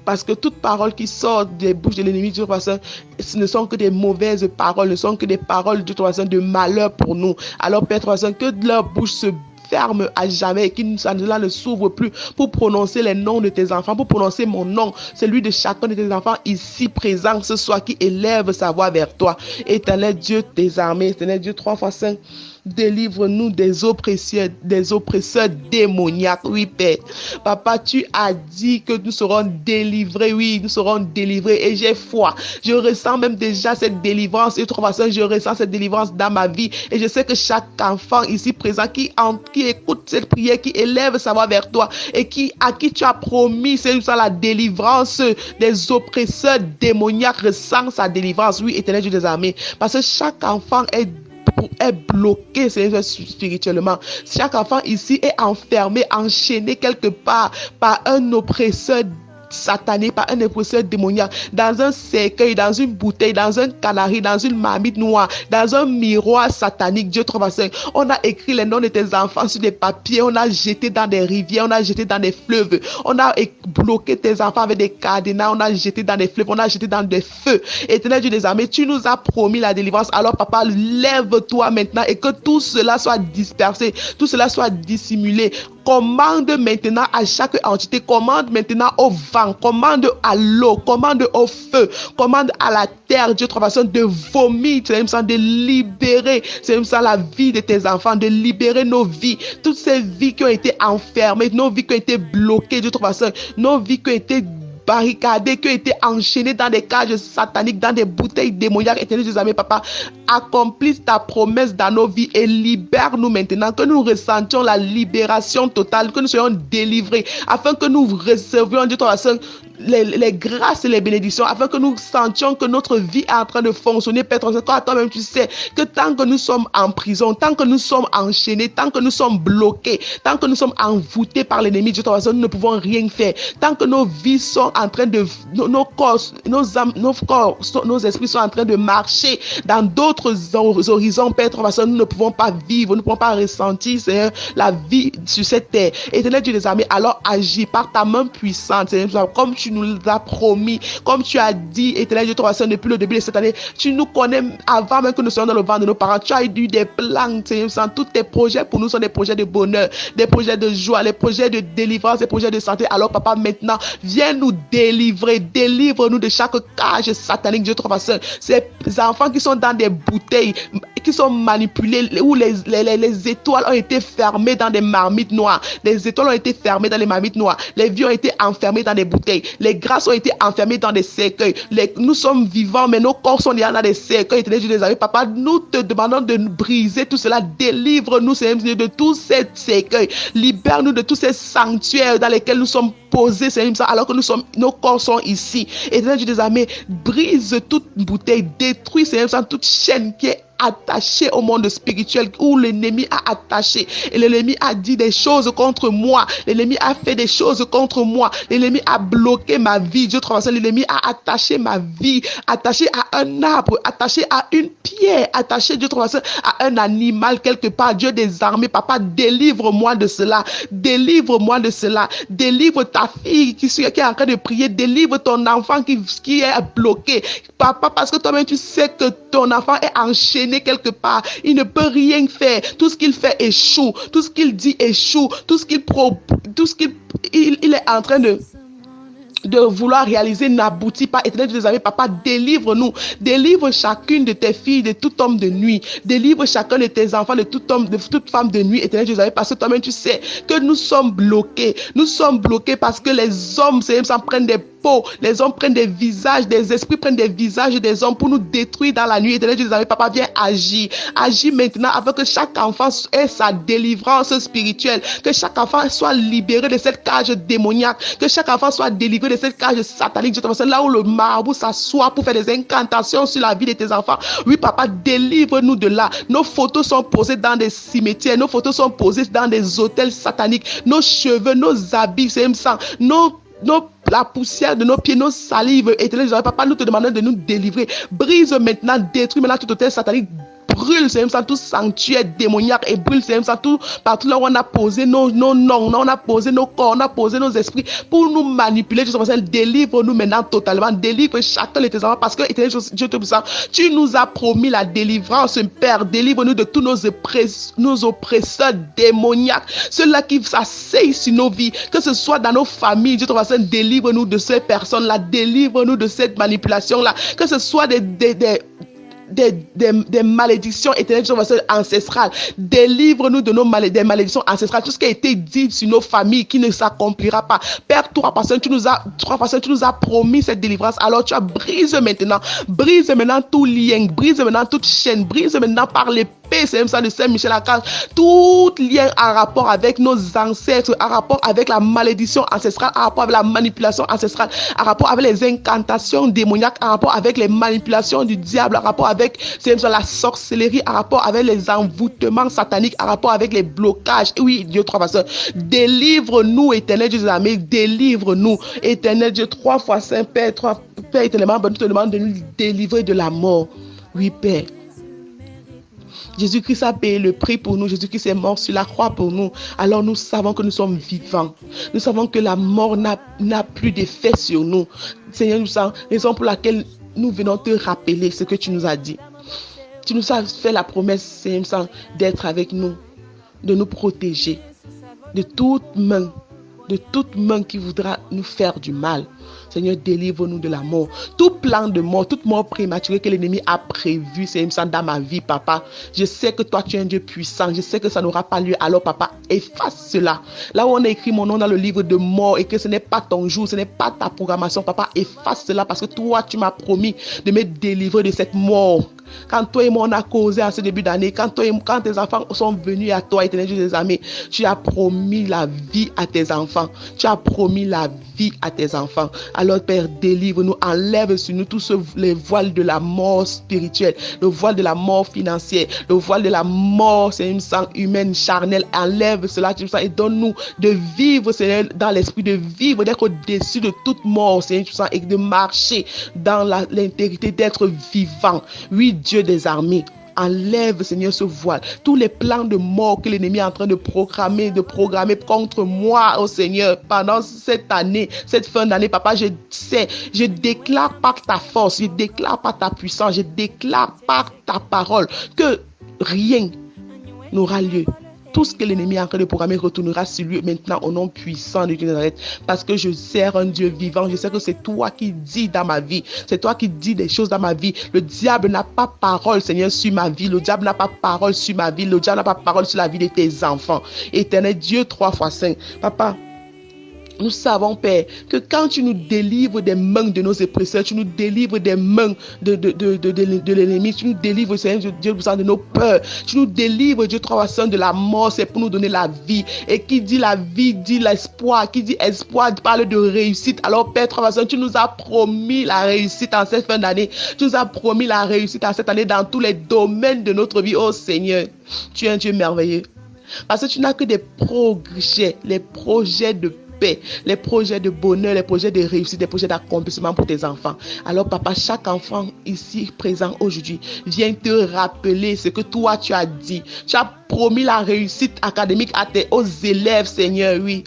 Parce que toute parole qui sort des bouches de l'ennemi du Saint, ce ne sont que des mauvaises paroles, ne sont que des paroles du Saint de malheur pour nous. Alors, Père Saint, que leur bouche se ferme à jamais et que cela ne s'ouvre plus pour prononcer les noms de tes enfants, pour prononcer mon nom, celui de chacun de tes enfants ici présents ce soir qui élève sa voix vers toi. Éternel Dieu des armées, Éternel Dieu 3 fois 5. Délivre-nous des oppresseurs démoniaques. Oui, Père. Papa, tu as dit que nous serons délivrés. Oui, nous serons délivrés. Et j'ai foi. Je ressens même déjà cette délivrance. Et je ressens cette délivrance dans ma vie. Et je sais que chaque enfant ici présent qui écoute cette prière, qui élève sa voix vers toi et à qui tu as promis, c'est la délivrance des oppresseurs démoniaques, ressent sa délivrance. Oui, Éternel Dieu des armées. Parce que chaque enfant est bloqué spirituellement. Chaque enfant ici est enfermé, enchaîné quelque part par un oppresseur satané, par un oppresseur démoniaque, dans un cercueil, dans une bouteille, dans un canari, dans une marmite noire, dans un miroir satanique. Dieu 3:5. On a écrit les noms de tes enfants sur des papiers, on a jeté dans des rivières, on a jeté dans des fleuves, on a bloqué tes enfants avec des cadenas, on a jeté dans des fleuves, on a jeté dans des feux. Éternel Dieu des armées, tu nous as promis la délivrance. Alors papa, lève-toi maintenant et que tout cela soit dispersé, tout cela soit dissimulé. Commande maintenant à chaque entité, commande maintenant au vent, commande à l'eau, commande au feu, commande à la terre, Dieu 3 de vomir, de libérer, la vie de tes enfants, de libérer nos vies, toutes ces vies qui ont été enfermées, nos vies qui ont été bloquées, Dieu 3 nos vies qui ont été barricadés, qui ont été enchaînés dans des cages sataniques, dans des bouteilles démoniaques. Éternel Dieu, amis, papa, accomplisse ta promesse dans nos vies et libère-nous maintenant, que nous ressentions la libération totale, que nous soyons délivrés, afin que nous recevions, Dieu, les grâces et les bénédictions, afin que nous sentions que notre vie est en train de fonctionner. Père, toi-même, tu sais que tant que nous sommes en prison, tant que nous sommes enchaînés, tant que nous sommes bloqués, tant que nous sommes envoûtés par l'ennemi, Dieu, nous ne pouvons rien faire. Tant que nos vies sont en train de, nos corps, nos âmes, nos corps, nos esprits sont en train de marcher dans d'autres horizons, Père, nous ne pouvons pas vivre, nous ne pouvons pas ressentir, Seigneur, la vie sur cette terre. Éternel Dieu des armées, alors agis par ta main puissante, Seigneur, comme tu nous l'as promis, comme tu as dit, Éternel Dieu, depuis le début de cette année, tu nous connais avant même que nous soyons dans le ventre de nos parents. Tu as eu des plans, Seigneur, tous tes projets pour nous sont des projets de bonheur, des projets de joie, les projets de délivrance, des projets de santé. Alors, papa, maintenant, viens nous délivrer, délivre-nous de chaque cage satanique, Dieu 3 ces enfants qui sont dans des bouteilles, qui sont manipulés, où les étoiles ont été fermées dans des marmites noires, les étoiles ont été fermées dans les marmites noires, les vies ont été enfermées dans des bouteilles, les grâces ont été enfermées dans des cercueils, nous sommes vivants mais nos corps sont déjà dans des cercueils. Éternel Dieu des armées, papa, nous te demandons de briser tout cela, délivre-nous, Seigneur, de tous ces cercueils, libère-nous de tous ces sanctuaires dans lesquels nous sommes posés, Seigneur, alors que nos corps sont ici. Éternel Dieu des armées, brise toute bouteille, détruis, Seigneur, toute chaîne qui est attaché au monde spirituel où l'ennemi a attaché et l'ennemi a dit des choses contre moi, l'ennemi a fait des choses contre moi, l'ennemi a bloqué ma vie, Dieu 3 l'ennemi a attaché ma vie, attaché à un arbre, attaché à une pierre, attaché, Dieu 3 à un animal quelque part. Dieu des armées, papa, délivre-moi de cela, délivre-moi de cela, délivre ta fille qui est en train de prier, délivre ton enfant qui est bloqué, papa, parce que toi-même tu sais que ton enfant est enchaîné quelque part, il ne peut rien faire, tout ce qu'il fait échoue, tout ce qu'il dit échoue, tout ce qu'il est en train de de vouloir réaliser n'aboutit pas. Éternel Dieu des armées, papa, délivre-nous. Délivre chacune de tes filles de tout homme de nuit. Délivre chacun de tes enfants de tout homme, de toute femme de nuit. Éternel Dieu des armées, parce que toi-même tu sais que nous sommes bloqués. Nous sommes bloqués parce que les hommes, c'est s'en prennent des peaux. Les hommes prennent des visages, des esprits prennent des visages des hommes pour nous détruire dans la nuit. Éternel Dieu des armées, papa, viens agir. Agis maintenant afin que chaque enfant ait sa délivrance spirituelle. Que chaque enfant soit libéré de cette cage démoniaque. Que chaque enfant soit délivré de cette cage satanique. Là où le marabout s'assoit pour faire des incantations sur la vie de tes enfants. Oui, papa, délivre-nous de là. Nos photos sont posées dans des cimetières. Nos photos sont posées dans des hôtels sataniques. Nos cheveux, nos habits, c'est ça. La poussière de nos pieds, nos salives. Éternel, papa, nous te demandons de nous délivrer. Brise maintenant, détruis maintenant tout hôtel satanique. Brûle, c'est même ça, tout sanctuaire démoniaque et brûle, c'est même ça, tout partout là où on a posé nos noms, on a posé nos corps, on a posé nos esprits pour nous manipuler. Délivre-nous maintenant totalement, délivre chacun de tes enfants parce que Dieu te puissant, tu nous as promis la délivrance, Père. Délivre-nous de tous nos oppresseurs démoniaques, ceux-là qui s'asseyent sur nos vies, que ce soit dans nos familles. Dieu te puissant, délivre-nous de ces personnes-là, délivre-nous de cette manipulation-là, que ce soit des malédictions éternelles ancestrales. Délivre-nous de des malédictions ancestrales. Tout ce qui a été dit sur nos familles qui ne s'accomplira pas. Père, toi, parce que tu nous as promis cette délivrance. Alors tu as brise maintenant tout lien, brise maintenant toute chaîne, brise maintenant par l'épée. C'est même ça de Saint-Michel-Archange. Tout lien en rapport avec nos ancêtres, en rapport avec la malédiction ancestrale, en rapport avec la manipulation ancestrale, en rapport avec les incantations démoniaques, en rapport avec les manipulations du diable, en rapport avec la sorcellerie, en rapport avec les envoûtements sataniques, en rapport avec les blocages. Oui, Dieu, trois façons. Délivre-nous, éternel Dieu des armées, délivre-nous, éternel Dieu, 3 fois Saint Père, Père éternellement, nous te demandons de nous délivrer de la mort. Oui, Père. Jésus-Christ a payé le prix pour nous. Jésus-Christ est mort sur la croix pour nous. Alors nous savons que nous sommes vivants. Nous savons que la mort n'a plus d'effet sur nous. Seigneur, nous savons, raison pour laquelle nous venons te rappeler ce que tu nous as dit. Tu nous as fait la promesse, Seigneur, d'être avec nous, de nous protéger de toute main qui voudra nous faire du mal. Seigneur, délivre-nous de la mort. Tout plan de mort, toute mort prématurée que l'ennemi a prévu, c'est dans ma vie, papa. Je sais que toi, tu es un Dieu puissant. Je sais que ça n'aura pas lieu. Alors, papa, efface cela. Là où on a écrit mon nom dans le livre de mort et que ce n'est pas ton jour, ce n'est pas ta programmation, papa, efface cela parce que toi, tu m'as promis de me délivrer de cette mort. Quand toi et moi, on a causé en ce début d'année, quand tes enfants sont venus à toi, éternel Dieu des armées, tu as promis la vie à tes enfants. Tu as promis la vie à tes enfants. Alors, Père, délivre-nous, enlève sur nous tous les voiles de la mort spirituelle, le voile de la mort financière, le voile de la mort, c'est une sang humaine, charnelle. Enlève cela, et donne-nous de vivre, Seigneur, dans l'esprit, de vivre, d'être au-dessus de toute mort, Seigneur, et de marcher dans l'intégrité, d'être vivant. Oui, Dieu des armées. Enlève, Seigneur, ce voile. Tous les plans de mort que l'ennemi est en train de programmer contre moi, oh Seigneur, pendant cette année, cette fin d'année, papa, je déclare par ta force, je déclare par ta puissance, je déclare par ta parole que rien n'aura lieu. Tout ce que l'ennemi est en train de programmer retournera sur lui maintenant au nom puissant de Dieu de Nazareth. Parce que je sers un Dieu vivant. Je sais que c'est toi qui dis dans ma vie. C'est toi qui dis des choses dans ma vie. Le diable n'a pas parole, Seigneur, sur ma vie. Le diable n'a pas parole sur ma vie. Le diable n'a pas parole sur la vie de tes enfants. Éternel Dieu 3 fois 5. Papa, nous savons, Père, que quand tu nous délivres des mains de nos oppresseurs, tu nous délivres des mains de l'ennemi, tu nous délivres, Seigneur Dieu, de nos peurs, tu nous délivres, Dieu, 3 fois de la mort, c'est pour nous donner la vie. Et qui dit la vie, dit l'espoir. Qui dit espoir, parle de réussite. Alors, Père, 3 fois, tu nous as promis la réussite en cette fin d'année. Tu nous as promis la réussite en cette année dans tous les domaines de notre vie. Oh Seigneur, tu es un Dieu merveilleux. Parce que tu n'as que des projets, les projets de paix, les projets de bonheur, les projets de réussite, les projets d'accomplissement pour tes enfants. Alors, papa, chaque enfant ici présent aujourd'hui vient te rappeler ce que toi tu as dit. Tu as promis la réussite académique aux élèves, Seigneur, oui.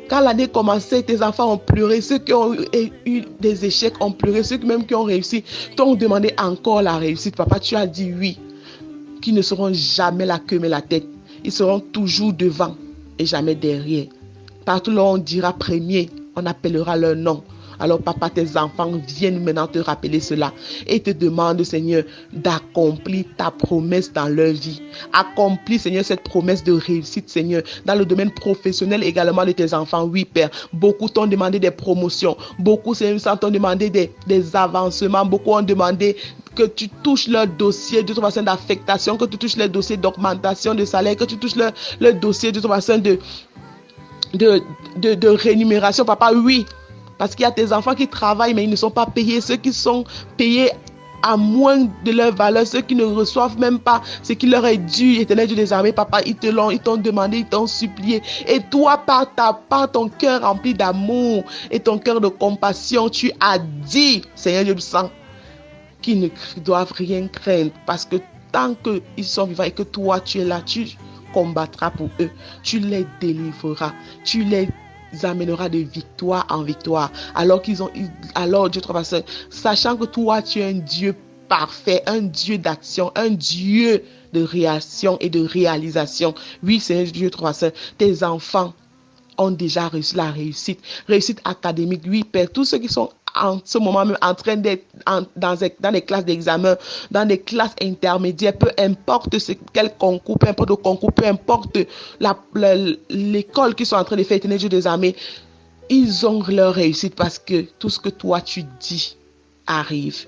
Quand l'année commençait, tes enfants ont pleuré. Ceux qui ont eu des échecs ont pleuré. Ceux même qui ont réussi t'ont demandé encore la réussite. Papa, tu as dit oui. Qu'ils ne seront jamais la queue mais la tête. Ils seront toujours devant et jamais derrière. Partout là on dira premier, on appellera leur nom. Alors, papa, tes enfants viennent maintenant te rappeler cela et te demandent, Seigneur, d'accomplir ta promesse dans leur vie. Accomplis, Seigneur, cette promesse de réussite, Seigneur, dans le domaine professionnel également de tes enfants. Oui, Père, beaucoup t'ont demandé des promotions, beaucoup, Seigneur, t'ont demandé des avancements, beaucoup ont demandé que tu touches leur dossier de toute façon d'affectation, que tu touches leur dossier d'augmentation de salaire, que tu touches leur dossier de toute façon de rémunération, papa. Oui, parce qu'il y a tes enfants qui travaillent mais ils ne sont pas payés, ceux qui sont payés à moins de leur valeur, ceux qui ne reçoivent même pas ce qui leur est dû. Éternel Dieu des armées, papa, ils t'ont demandé, ils t'ont supplié. Et toi, par ton cœur rempli d'amour et ton cœur de compassion, tu as dit, Seigneur Dieu du sang, qu'ils ne doivent rien craindre, parce que tant qu'ils sont vivants et que toi tu es là, tu combattras pour eux, tu les délivreras, tu les amèneras de victoire en victoire. Alors Dieu, sachant que toi tu es un Dieu parfait, un Dieu d'action, un Dieu de réaction et de réalisation. Oui, Seigneur Dieu, tes enfants ont déjà reçu la réussite académique. Oui, Père, tous ceux qui sont en ce moment même en train d'être dans les classes d'examen, dans des classes intermédiaires, peu importe quel concours, peu importe le concours, peu importe l'école qu'ils sont en train de faire, Éternel Dieu des armées, ils ont leur réussite parce que tout ce que toi tu dis arrive.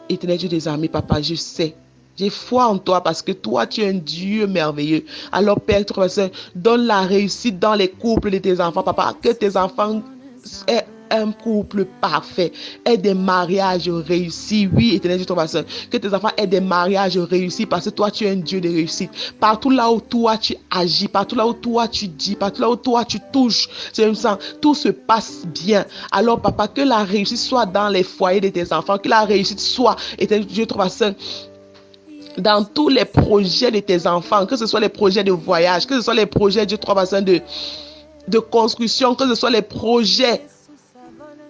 Éternel Dieu des armées, papa, je sais. J'ai foi en toi parce que toi, tu es un Dieu merveilleux. Alors, Père, donne la réussite dans les couples de tes enfants, papa. Que tes enfants aient un couple parfait, aient des mariages réussis. Oui, Éternel Dieu, que tes enfants aient des mariages réussis parce que toi, tu es un Dieu de réussite. Partout là où toi, tu agis, partout là où toi, tu dis, partout là où toi, tu touches, tout se passe bien. Alors, papa, que la réussite soit dans les foyers de tes enfants, que la réussite soit, Éternel Dieu, dans tous les projets de tes enfants, que ce soit les projets de voyage, que ce soit les projets de construction, que ce soit les projets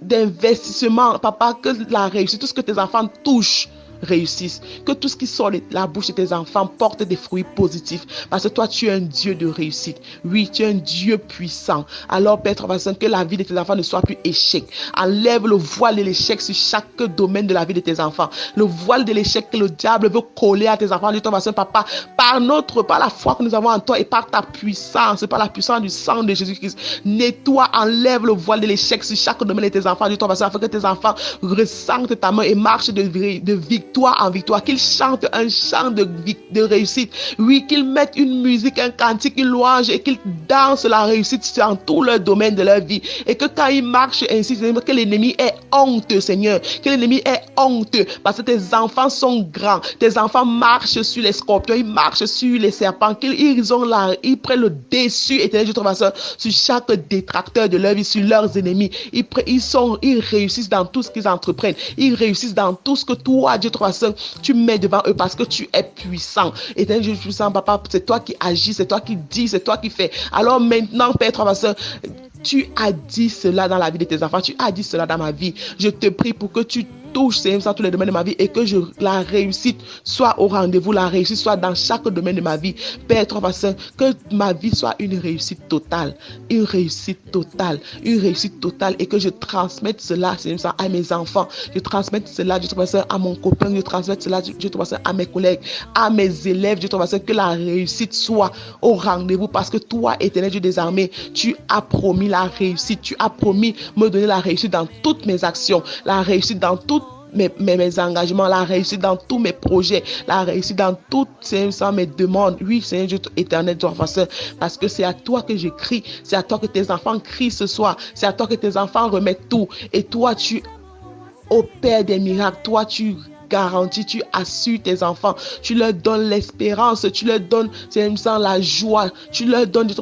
d'investissement, papa, que la réussite, tout ce que tes enfants touchent, réussissent, que tout ce qui sort de la bouche de tes enfants porte des fruits positifs, parce que toi tu es un Dieu de réussite. Oui, tu es un Dieu puissant. Alors Père, que la vie de tes enfants ne soit plus échec. Enlève le voile de l'échec sur chaque domaine de la vie de tes enfants, le voile de l'échec que le diable veut coller à tes enfants. Papa, par la foi que nous avons en toi et par ta puissance, par la puissance du sang de Jésus-Christ, nettoie, enlève le voile de l'échec sur chaque domaine de tes enfants, afin que tes enfants ressentent ta main et marchent de victoire en victoire, qu'ils chantent un chant de réussite. Oui, qu'ils mettent une musique, un cantique, une louange et qu'ils dansent la réussite dans tout leur domaine de leur vie. Et que quand ils marchent ainsi, que l'ennemi ait honte, Seigneur. Que l'ennemi ait honte parce que tes enfants sont grands. Tes enfants marchent sur les scorpions, ils marchent sur les serpents. Ils prennent le dessus, Éternel Dieu, sur chaque détracteur de leur vie, sur leurs ennemis. Ils réussissent dans tout ce qu'ils entreprennent. Ils réussissent dans tout ce que toi, Dieu, tu mets devant eux parce que tu es puissant. Éternel Dieu puissant, papa, c'est toi qui agis, c'est toi qui dis, c'est toi qui fais. Alors maintenant, Père, tu as dit cela dans la vie de tes enfants, tu as dit cela dans ma vie. Je te prie pour que tu touches, Seigneur, dans tous les domaines de ma vie et que la réussite soit au rendez-vous, la réussite soit dans chaque domaine de ma vie. Père, que ma vie soit une réussite totale, une réussite totale, une réussite totale et que je transmette cela, Seigneur, à mes enfants. Je transmette cela, à mon copain, je transmette cela, à mes collègues, à mes élèves, que la réussite soit au rendez-vous parce que toi, Éternel Dieu des armées, tu as promis la réussite, tu as promis me donner la réussite dans toutes mes actions, la réussite dans toutes mes engagements, la réussite dans tous mes projets, la réussite dans toutes mes demandes. Oui, Seigneur Dieu éternel, parce que c'est à toi que je crie, c'est à toi que tes enfants crient ce soir, c'est à toi que tes enfants remettent tout. Et toi, tu opères des miracles, toi, tu garantis, tu assures tes enfants, tu leur donnes l'espérance, tu leur donnes la joie, tu leur donnes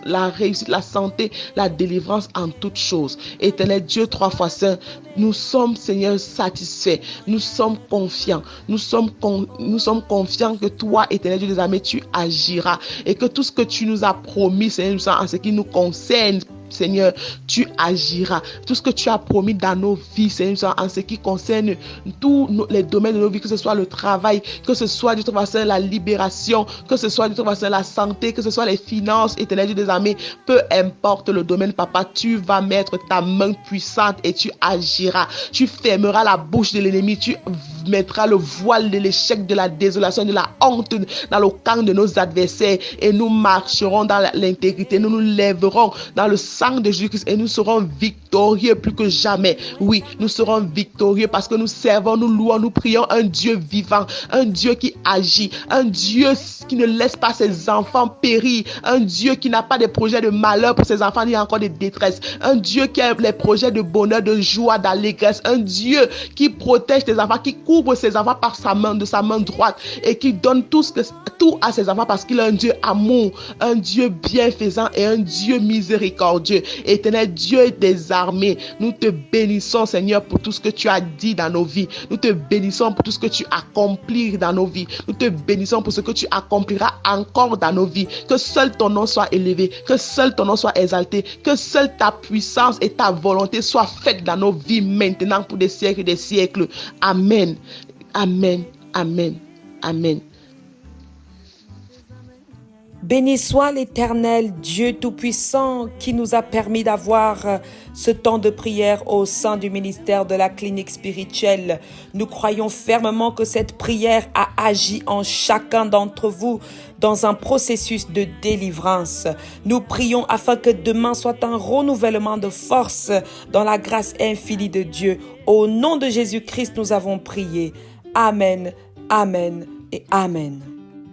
la réussite, la santé, la délivrance en toutes choses. Éternel Dieu 3 fois saint, nous sommes, Seigneur, satisfaits, nous sommes confiants, nous sommes confiants que toi, Éternel Dieu des armées, tu agiras et que tout ce que tu nous as promis, Seigneur, en ce qui nous concerne, Seigneur, tu agiras. Tout ce que tu as promis dans nos vies, Seigneur, en ce qui concerne tous les domaines de nos vies, que ce soit le travail, que ce soit du travail, la libération, que ce soit du travail, la santé, que ce soit les finances, Éternel Dieu des armées, peu importe le domaine, Papa, tu vas mettre ta main puissante et tu agiras. Tu fermeras la bouche de l'ennemi, tu mettras le voile de l'échec, de la désolation, de la honte dans le camp de nos adversaires et nous marcherons dans l'intégrité, nous nous lèverons dans le sang de Jésus-Christ et nous serons victorieux plus que jamais. Oui, nous serons victorieux parce que nous servons, nous louons, nous prions un Dieu vivant, un Dieu qui agit, un Dieu qui ne laisse pas ses enfants périr, un Dieu qui n'a pas de projets de malheur pour ses enfants ni encore de détresse, un Dieu qui a les projets de bonheur, de joie, d'allégresse, un Dieu qui protège tes enfants, qui couvre ses enfants par sa main, de sa main droite et qui donne tout à ses enfants parce qu'il est un Dieu amour, un Dieu bienfaisant et un Dieu miséricordieux. Éternel Dieu des armées, nous te bénissons, Seigneur, pour tout ce que tu as dit dans nos vies. Nous te bénissons pour tout ce que tu accomplis dans nos vies. Nous te bénissons pour ce que tu accompliras encore dans nos vies. Que seul ton nom soit élevé, que seul ton nom soit exalté, que seule ta puissance et ta volonté soient faites dans nos vies maintenant pour des siècles et des siècles. Amen. Amen. Amen. Amen. Béni soit l'Éternel, Dieu Tout-Puissant, qui nous a permis d'avoir ce temps de prière au sein du ministère de la clinique spirituelle. Nous croyons fermement que cette prière a agi en chacun d'entre vous dans un processus de délivrance. Nous prions afin que demain soit un renouvellement de force dans la grâce infinie de Dieu. Au nom de Jésus-Christ, nous avons prié. Amen, amen et amen.